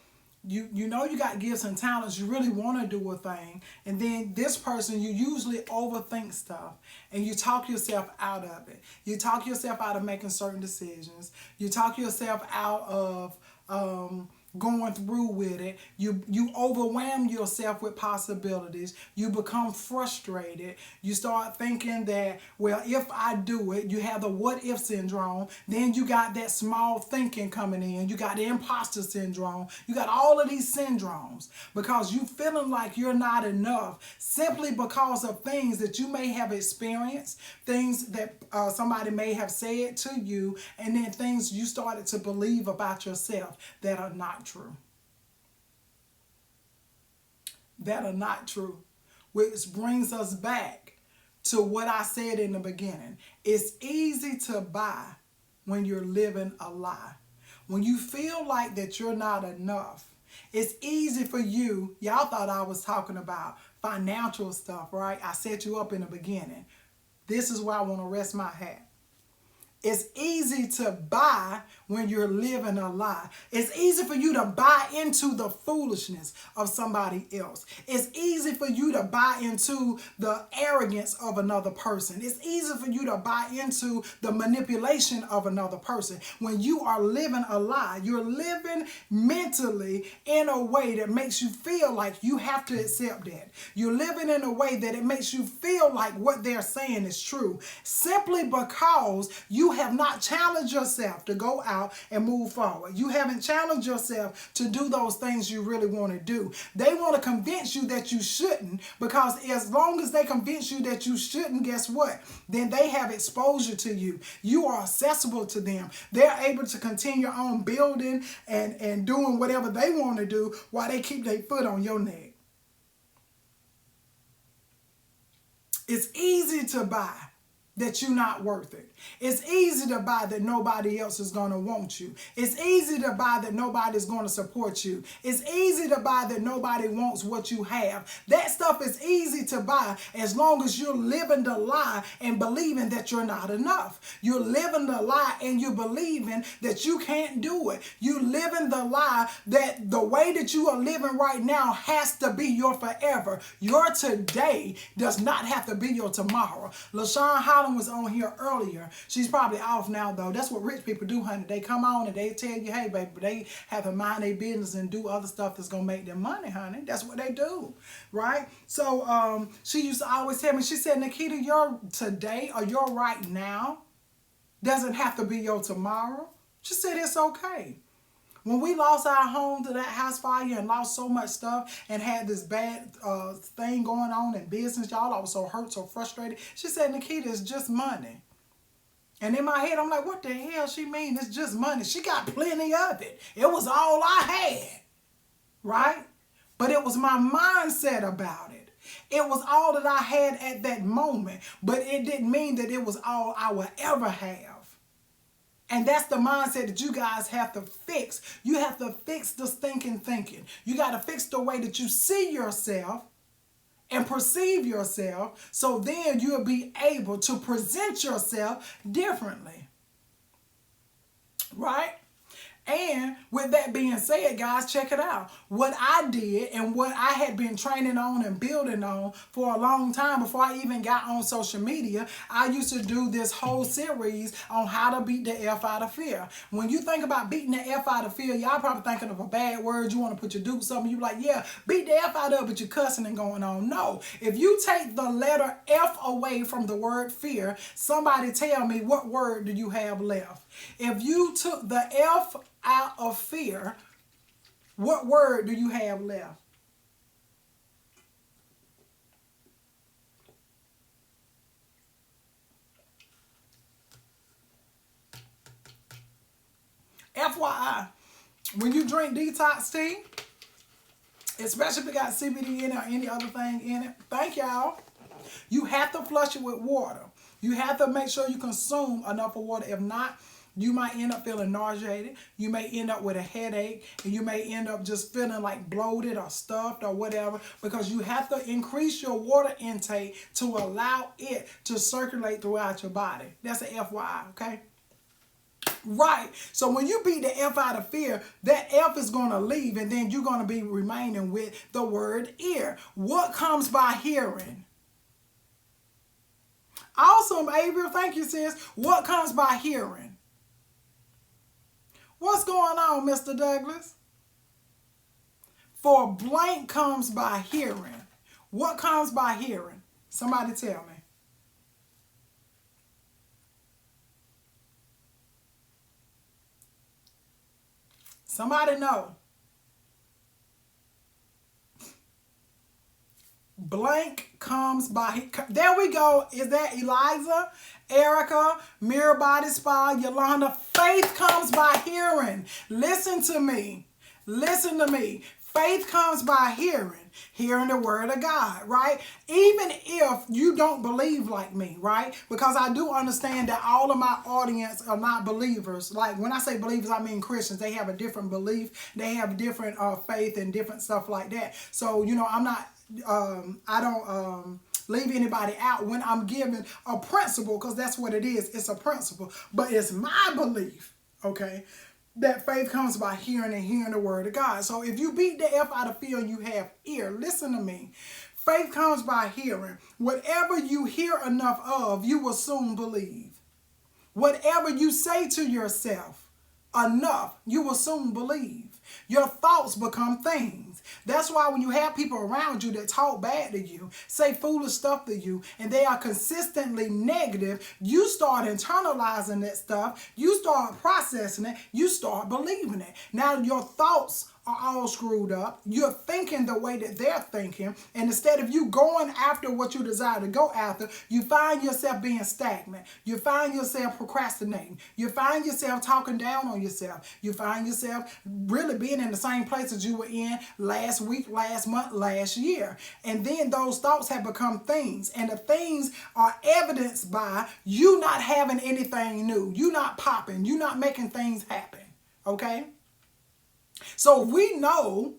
you know you got gifts and talents, you really want to do a thing, and then this person, you usually overthink stuff and you talk yourself out of it. You talk yourself out of making certain decisions. You talk yourself out of going through with it. You overwhelm yourself with possibilities. You become frustrated. You start thinking that, well, if I do it, you have the what if syndrome. Then you got that small thinking coming in. You got the imposter syndrome. You got all of these syndromes because you feeling like you're not enough simply because of things that you may have experienced, things that somebody may have said to you, and then things you started to believe about yourself that are not true. That are not true. Which brings us back to what I said in the beginning. It's easy to buy when you're living a lie. When you feel like that you're not enough, it's easy for you. Y'all thought I was talking about financial stuff, right? I set you up in the beginning. This is where I want to rest my hat. It's easy to buy when you're living a lie. It's easy for you to buy into the foolishness of somebody else. It's easy for you to buy into the arrogance of another person. It's easy for you to buy into the manipulation of another person. When you are living a lie, you're living mentally in a way that makes you feel like you have to accept that. You're living in a way that it makes you feel like what they're saying is true, simply because you have not challenged yourself to go out and move forward. You haven't challenged yourself to do those things you really want to do. They want to convince you that you shouldn't, because as long as they convince you that you shouldn't, guess what? Then they have exposure to you. You are accessible to them. They're able to continue on building and doing whatever they want to do while they keep their foot on your neck. It's easy to buy that you're not worth it. It's easy to buy that nobody else is going to want you. It's easy to buy that nobody's going to support you. It's easy to buy that nobody wants what you have. That stuff is easy to buy as long as you're living the lie and believing that you're not enough. You're living the lie and you're believing that you can't do it. You're living the lie that the way that you are living right now has to be your forever. Your today does not have to be your tomorrow. LaShawn Holland was on here earlier. She's probably off now, though. That's what rich people do, honey. They come on and they tell you, hey, baby, they have to mind their business and do other stuff that's going to make them money, honey. That's what they do, right? So she used to always tell me, she said, Nikita, your today or your right now doesn't have to be your tomorrow. She said, it's okay. When we lost our home to that house fire and lost so much stuff and had this bad thing going on in business, y'all, I was so hurt, so frustrated. She said, Nikita, it's just money. And in my head, I'm like, what the hell she mean? It's just money. She got plenty of it. It was all I had, right? But it was my mindset about it. It was all that I had at that moment, but it didn't mean that it was all I would ever have. And that's the mindset that you guys have to fix. You have to fix the stinking thinking. You got to fix the way that you see yourself and perceive yourself, so then you'll be able to present yourself differently. Right? And with that being said, guys, check it out. What I did and what I had been training on and building on for a long time before I even got on social media, I used to do this whole series on how to beat the F out of fear. When you think about beating the F out of fear, y'all probably thinking of a bad word. You want to put your dupe something. You like, yeah, beat the F out of it, but you're cussing and going on. No. If you take the letter F away from the word fear, somebody tell me, what word do you have left? If you took the F out of fear, what word do you have left? FYI, when you drink detox tea, especially if it got CBD in it or any other thing in it, thank y'all, you have to flush it with water. You have to make sure you consume enough of water. If not, you might end up feeling nauseated. You may end up with a headache, and you may end up just feeling like bloated or stuffed or whatever, because you have to increase your water intake to allow it to circulate throughout your body. That's an FYI, okay? Right. So when you beat the F out of fear, that F is going to leave, and then you're going to be remaining with the word ear. What comes by hearing? Awesome, April. Thank you, sis. What comes by hearing? What's going on, Mr. Douglas? For blank comes by hearing. What comes by hearing? Somebody tell me. Somebody know. Blank comes by. There we go. Is that Eliza, Erica, Mirror Body Spa, Yolanda? Faith comes by hearing. Listen to me. Listen to me. Faith comes by hearing the word of God, right? Even if you don't believe like me, right? Because I do understand that all of my audience are not believers. Like when I say believers, I mean Christians. They have a different belief. They have different faith and different stuff like that. So, I'm not, I don't leave anybody out when I'm giving a principle, because that's what it is. It's a principle. But it's my belief, okay, that faith comes by hearing and hearing the word of God. So if you beat the F out of fear and you have ear, listen to me. Faith comes by hearing. Whatever you hear enough of, you will soon believe. Whatever you say to yourself enough, you will soon believe. Your thoughts become things. That's why when you have people around you that talk bad to you, say foolish stuff to you, and they are consistently negative, you start internalizing that stuff, you start processing it, you start believing it. Now your thoughts are all screwed up. You're thinking the way that they're thinking, and instead of you going after what you desire to go after, you find yourself being stagnant. You find yourself procrastinating. You find yourself talking down on yourself. You find yourself really being in the same place as you were in last week, last month, last year. And then those thoughts have become things, and the things are evidenced by you not having anything new. You not popping. You not making things happen. Okay? So we know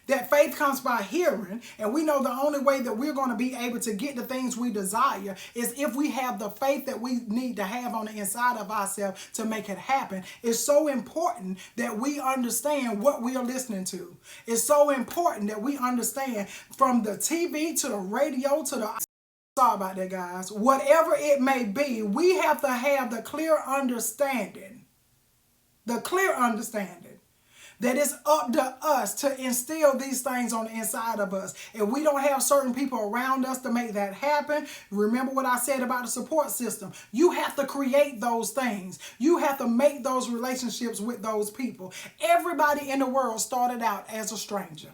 that faith comes by hearing, and we know the only way that we're going to be able to get the things we desire is if we have the faith that we need to have on the inside of ourselves to make it happen. It's so important that we understand what we are listening to. It's so important that we understand, from the TV to the radio to the... Sorry about that, guys. Whatever it may be, we have to have the clear understanding. The clear understanding that it's up to us to instill these things on the inside of us. If we don't have certain people around us to make that happen, remember what I said about the support system. You have to create those things. You have to make those relationships with those people. Everybody in the world started out as a stranger.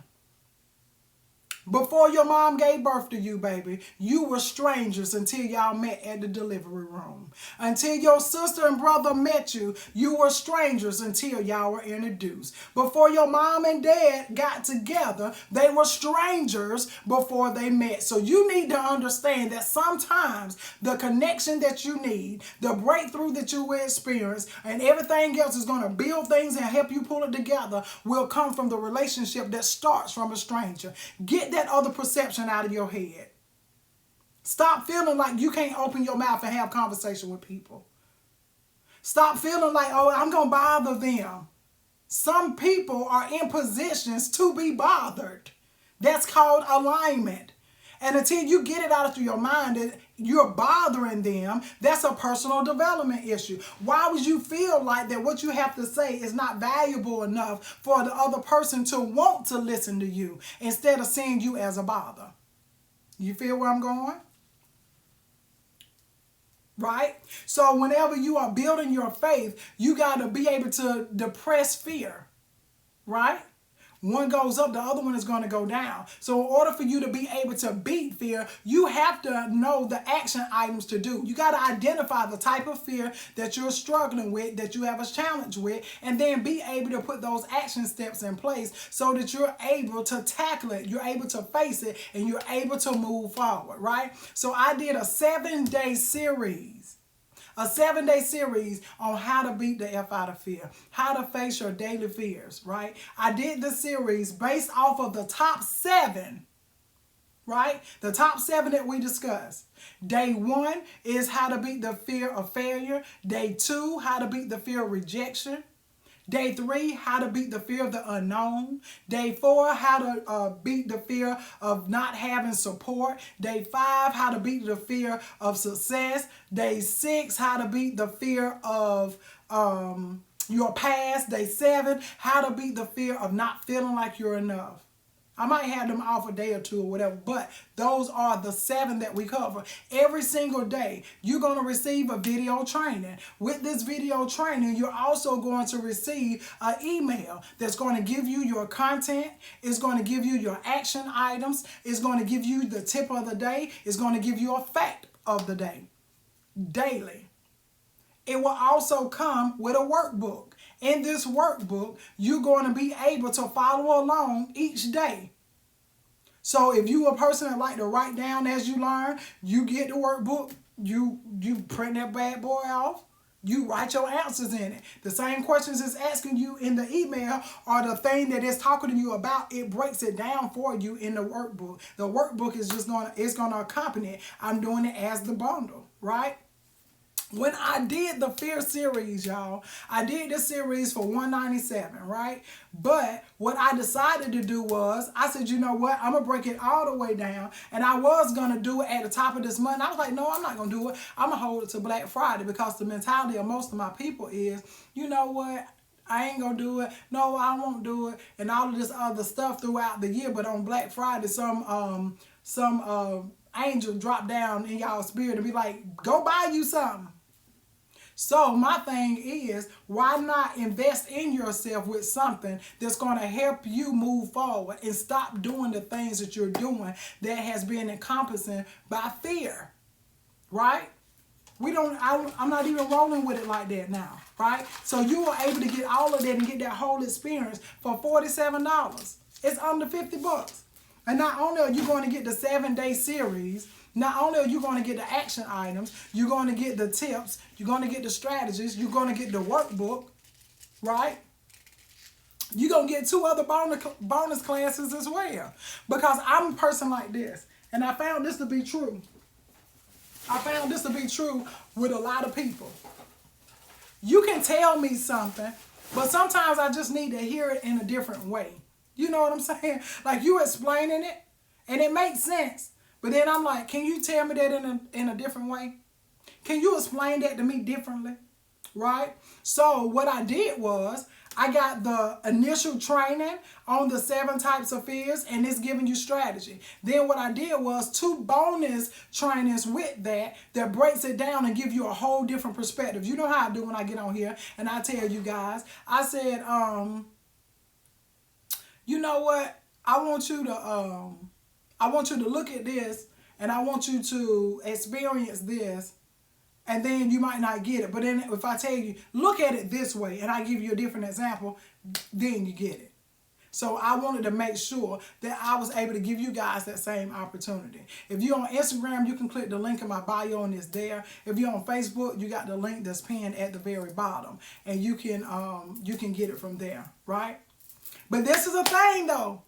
Before your mom gave birth to you, baby, you were strangers until y'all met at the delivery room. Until your sister and brother met you, you were strangers until y'all were introduced. Before your mom and dad got together, they were strangers before they met. So you need to understand that sometimes the connection that you need, the breakthrough that you will experience, and everything else is going to build things and help you pull it together will come from the relationship that starts from a stranger. Get that other perception out of your head. Stop feeling like you can't open your mouth and have conversation with people. Stop feeling like, oh, I'm going to bother them. Some people are in positions to be bothered. That's called alignment. And until you get it out of your mind that you're bothering them, that's a personal development issue. Why would you feel like that what you have to say is not valuable enough for the other person to want to listen to you instead of seeing you as a bother? You feel where I'm going? Right? So whenever you are building your faith, you got to be able to depress fear. Right? One goes up, the other one is going to go down. So in order for you to be able to beat fear, you have to know the action items to do. You got to identify the type of fear that you're struggling with, that you have a challenge with, and then be able to put those action steps in place so that you're able to tackle it, you're able to face it, and you're able to move forward, right? So I did a 7-day series. A 7-day series on how to beat the F out of fear, how to face your daily fears, right? I did the series based off of the top 7 right? The top 7 that we discussed. Day 1 is how to beat the fear of failure. Day 2, how to beat the fear of rejection. Day 3, how to beat the fear of the unknown. Day 4, how to beat the fear of not having support. Day 5, how to beat the fear of success. Day 6, how to beat the fear of your past. Day 7, how to beat the fear of not feeling like you're enough. I might have them off a day or 2 or whatever, but those are the 7 that we cover. Every single day, you're going to receive a video training. With this video training, you're also going to receive an email that's going to give you your content. It's going to give you your action items. It's going to give you the tip of the day. It's going to give you a fact of the day daily. It will also come with a workbook. In this workbook, you're going to be able to follow along each day. So if you're a person that like to write down as you learn, you get the workbook, you print that bad boy off, you write your answers in it. The same questions it's asking you in the email or the thing that it's talking to you about, it breaks it down for you in the workbook. The workbook is just going to accompany it. I'm doing it as the bundle, right? When I did the Fear series, y'all, I did this series for $197, right? But what I decided to do was, I said, you know what? I'm going to break it all the way down. And I was going to do it at the top of this month. And I was like, no, I'm not going to do it. I'm going to hold it to Black Friday, because the mentality of most of my people is, you know what? I ain't going to do it. No, I won't do it. And all of this other stuff throughout the year. But on Black Friday, some angel drop down in y'all spirit and be like, go buy you something. So my thing is, why not invest in yourself with something that's going to help you move forward and stop doing the things that you're doing that has been encompassing by fear, right? I'm not even rolling with it like that now, right? So you are able to get all of that and get that whole experience for $47. It's under $50. And not only are you going to get the 7-day series, not only are you going to get the action items, you're going to get the tips, you're going to get the strategies, you're going to get the workbook, right? You're going to get 2 other bonus classes as well. Because I'm a person like this, and I found this to be true. I found this to be true with a lot of people. You can tell me something, but sometimes I just need to hear it in a different way. You know what I'm saying? Like, you explaining it, and it makes sense. But then I'm like, can you tell me that in a different way? Can you explain that to me differently? Right? So what I did was, I got the initial training on the 7 types of fears, and it's giving you strategy. Then what I did was 2 bonus trainings with that breaks it down and give you a whole different perspective. You know how I do when I get on here and I tell you guys. I said, you know what? I want you to look at this, and I want you to experience this, and then you might not get it. But then if I tell you, look at it this way, and I give you a different example, then you get it. So I wanted to make sure that I was able to give you guys that same opportunity. If you're on Instagram, you can click the link in my bio and it's there. If you're on Facebook, you got the link that's pinned at the very bottom, and you can get it from there, right? But this is a thing though.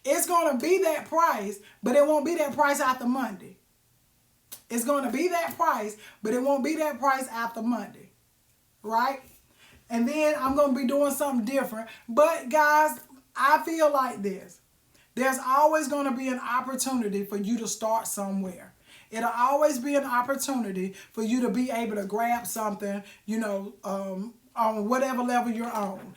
It's going to be that price, but it won't be that price after Monday. It's going to be that price, but it won't be that price after Monday. Right? And then I'm going to be doing something different. But guys, I feel like this. There's always going to be an opportunity for you to start somewhere. It'll always be an opportunity for you to be able to grab something, you know, on whatever level you're on.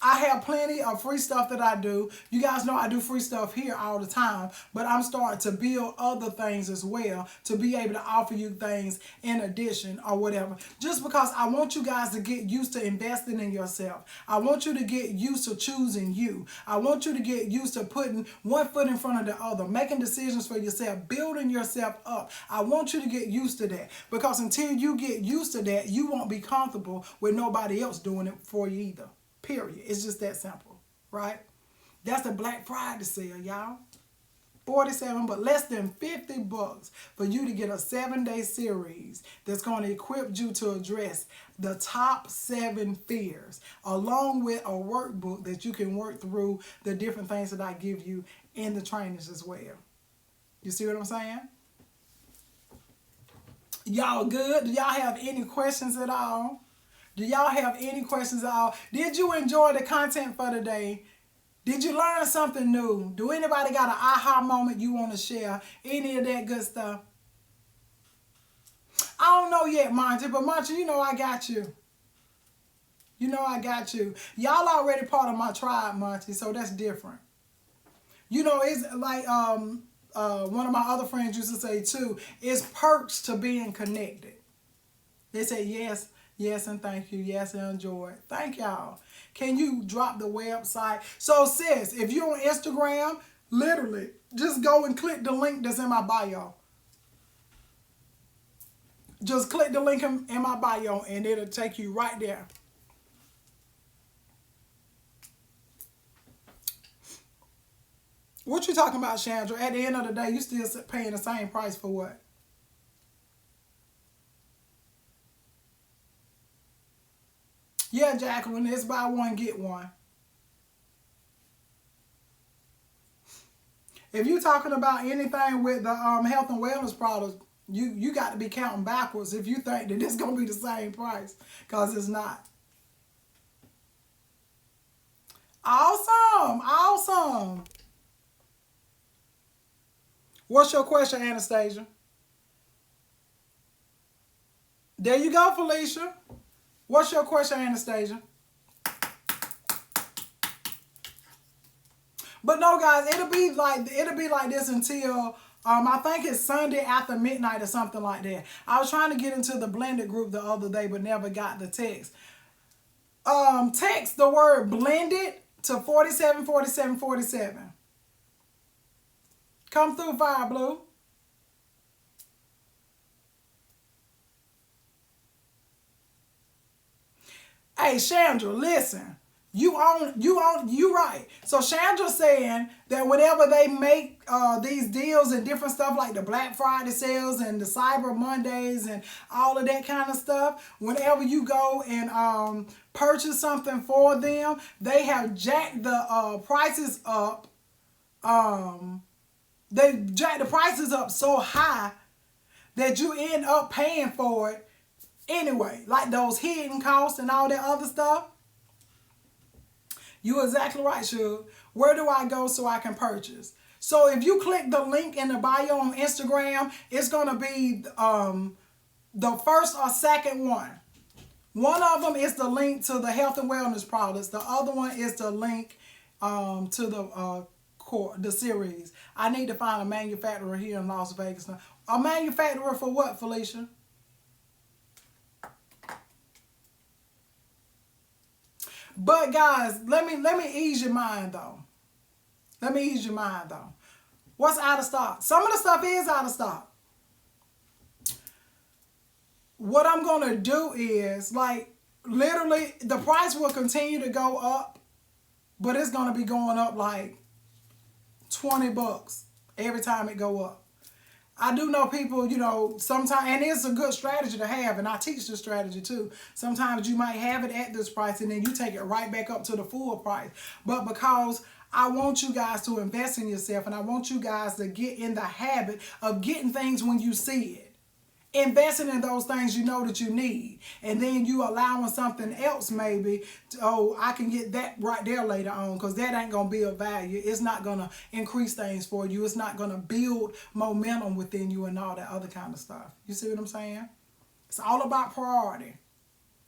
I have plenty of free stuff that I do. You guys know I do free stuff here all the time, but I'm starting to build other things as well to be able to offer you things in addition or whatever. Just because I want you guys to get used to investing in yourself. I want you to get used to choosing you. I want you to get used to putting one foot in front of the other, making decisions for yourself, building yourself up. I want you to get used to that, because until you get used to that, you won't be comfortable with nobody else doing it for you either. Period. It's just that simple, right? That's the Black Friday sale, y'all. $47, but less than $50 for you to get a 7-day series that's going to equip you to address the top 7 fears, along with a workbook that you can work through the different things that I give you in the trainings as well. You see what I'm saying? Y'all good? Do y'all have any questions at all? Do y'all have any questions at all? Did you enjoy the content for today? Did you learn something new? Do anybody got an aha moment you want to share? Any of that good stuff? I don't know yet, Monty, but Monty, you know I got you. You know I got you. Y'all already part of my tribe, Monty, so that's different. You know, it's like one of my other friends used to say too, it's perks to being connected. They say yes, yes, and thank you, yes, and enjoy. Thank y'all. Can you drop the website? So sis, if you're on Instagram, literally, just go and click the link that's in my bio. Just click the link in my bio and it'll take you right there. What you talking about, Chandra? At the end of the day, you still paying the same price for what? Yeah, Jacqueline, it's buy one, get one. If you're talking about anything with the health and wellness products, you got to be counting backwards if you think that it's going to be the same price, because it's not. Awesome. Awesome. What's your question, Anastasia? There you go, Felicia. What's your question, Anastasia? But no, guys, it'll be like this until I think it's Sunday after midnight or something like that. I was trying to get into the blended group the other day, but never got the text. Text the word blended to 474747. Come through, Fire Blue. Hey, Chandra, listen. You right. So Chandra's saying that whenever they make these deals and different stuff like the Black Friday sales and the Cyber Mondays and all of that kind of stuff, whenever you go and purchase something for them, they have jacked the prices up. They jack the prices up so high that you end up paying for it anyway, like those hidden costs and all that other stuff. You're exactly right, Shug. Where do I go so I can purchase? So if you click the link in the bio on Instagram, it's going to be the first or second one. One of them is the link to the health and wellness products. The other one is the link to the series. I need to find a manufacturer here in Las Vegas now. A manufacturer for what, Felicia? But guys, let me ease your mind though. Let me ease your mind though. What's out of stock? Some of the stuff is out of stock. What I'm gonna do is, like, literally the price will continue to go up, but it's gonna be going up like $20 every time it go up. I do know people, you know, sometimes, and it's a good strategy to have, and I teach the strategy too. Sometimes you might have it at this price and then you take it right back up to the full price. But because I want you guys to invest in yourself and I want you guys to get in the habit of getting things when you see it. Investing in those things you know that you need. And then you allowing something else maybe, oh, I can get that right there later on, because that ain't going to be of value. It's not going to increase things for you. It's not going to build momentum within you and all that other kind of stuff. You see what I'm saying? It's all about priority.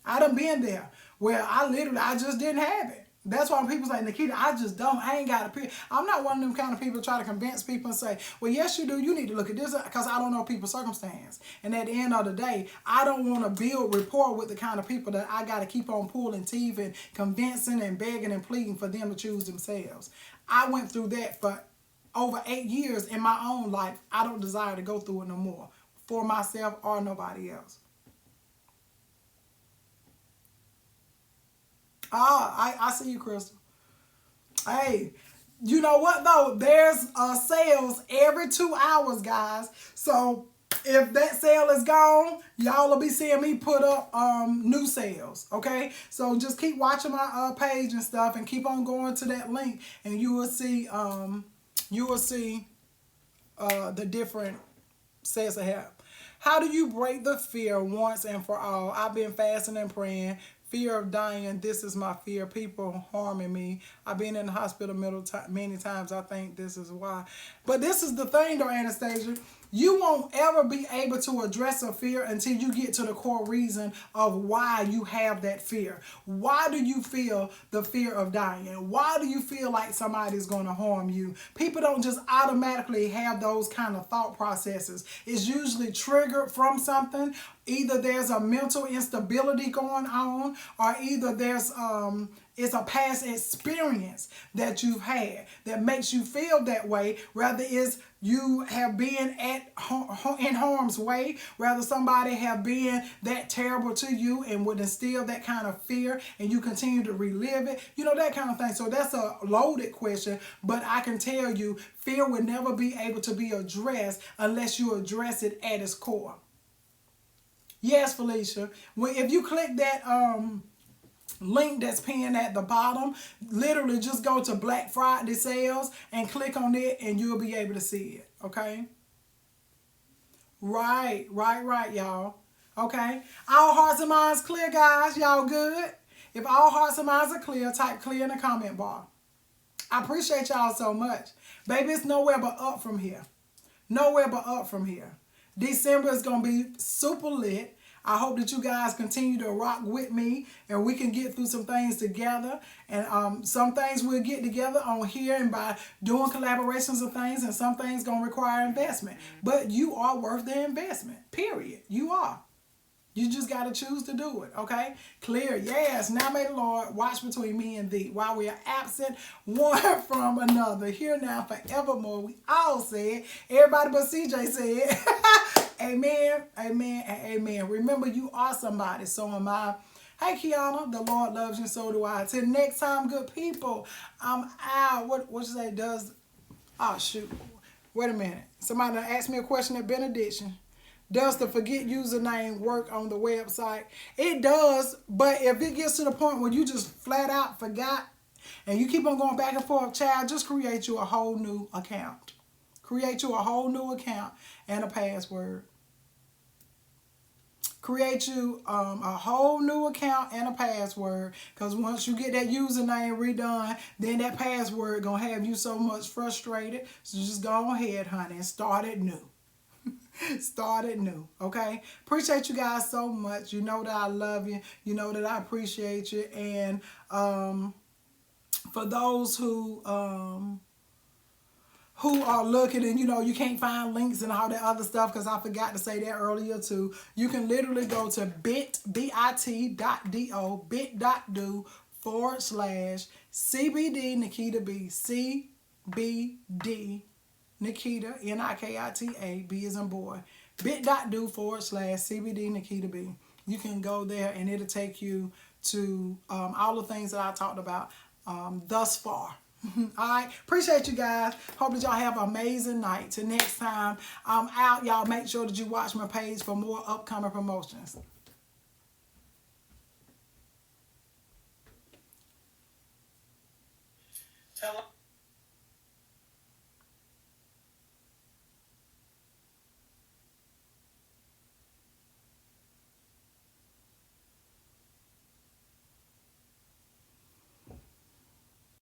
I done been there where I just didn't have it. That's why when people say, Nikita, I ain't got a period. I'm not one of them kind of people try to convince people and say, well, yes, you do. You need to look at this, because I don't know people's circumstance. And at the end of the day, I don't want to build rapport with the kind of people that I got to keep on pulling teeth and convincing and begging and pleading for them to choose themselves. I went through that for over 8 years in my own life. I don't desire to go through it no more for myself or nobody else. I see you, Crystal. Hey, you know what though? There's sales every 2 hours, guys. So if that sale is gone, y'all will be seeing me put up new sales. Okay, so just keep watching my page and stuff, and keep on going to that link, and you will see the different sets of help. How do you break the fear once and for all? I've been fasting and praying. Fear of dying. This is my fear. People harming me. I've been in the hospital many times. I think this is why. But this is the thing, though, Anastasia. You won't ever be able to address a fear until you get to the core reason of why you have that fear. Why do you feel the fear of dying? Why do you feel like somebody's going to harm you? People don't just automatically have those kind of thought processes. It's usually triggered from something. Either there's a mental instability going on, or either there's it's a past experience that you've had that makes you feel that way. Rather is you have been in harm's way. Rather somebody have been that terrible to you and would instill that kind of fear, and you continue to relive it. You know, that kind of thing. So that's a loaded question, but I can tell you, fear will never be able to be addressed unless you address it at its core. Yes, Felicia. If you click that link that's pinned at the bottom, literally just go to Black Friday sales and click on it and you'll be able to see it. Okay? Right, y'all. Okay? All hearts and minds clear, guys. Y'all good? If all hearts and minds are clear, type clear in the comment bar. I appreciate y'all so much. Baby, it's nowhere but up from here. Nowhere but up from here. December is going to be super lit. I hope that you guys continue to rock with me and we can get through some things together. And some things we'll get together on here and by doing collaborations of things, and some things going to require investment. But you are worth the investment, period. You are. You just got to choose to do it, okay? Clear, yes. Now may the Lord watch between me and thee while we are absent one from another. Here now forevermore. We all said, everybody but CJ said, amen, amen, and amen. Remember, you are somebody, so am I. Hey, Kiana, the Lord loves you, so do I. Till next time, good people, I'm out. What you say does, oh, shoot. Wait a minute. Somebody asked me a question at benediction. Does the forget username work on the website? It does, but if it gets to the point where you just flat out forgot and you keep on going back and forth, child, just create you a whole new account. Create you a whole new account and a password. Create you a whole new account and a password, because once you get that username redone, then that password gonna have you so much frustrated. So just go ahead, honey, and start it new. Start it new, okay? Appreciate you guys so much. You know that I love you. You know that I appreciate you. And for those who are looking and, you know, you can't find links and all that other stuff, because I forgot to say that earlier too, you can literally go to bit.do, bit.do/CBD Nikita B, CBD Nikita, Nikita, B as in boy, bit.do/CBD Nikita B. You can go there and it'll take you to all the things that I talked about thus far. All right, appreciate you guys. Hope that y'all have an amazing night. Till next time, I'm out. Y'all make sure that you watch my page for more upcoming promotions. Tell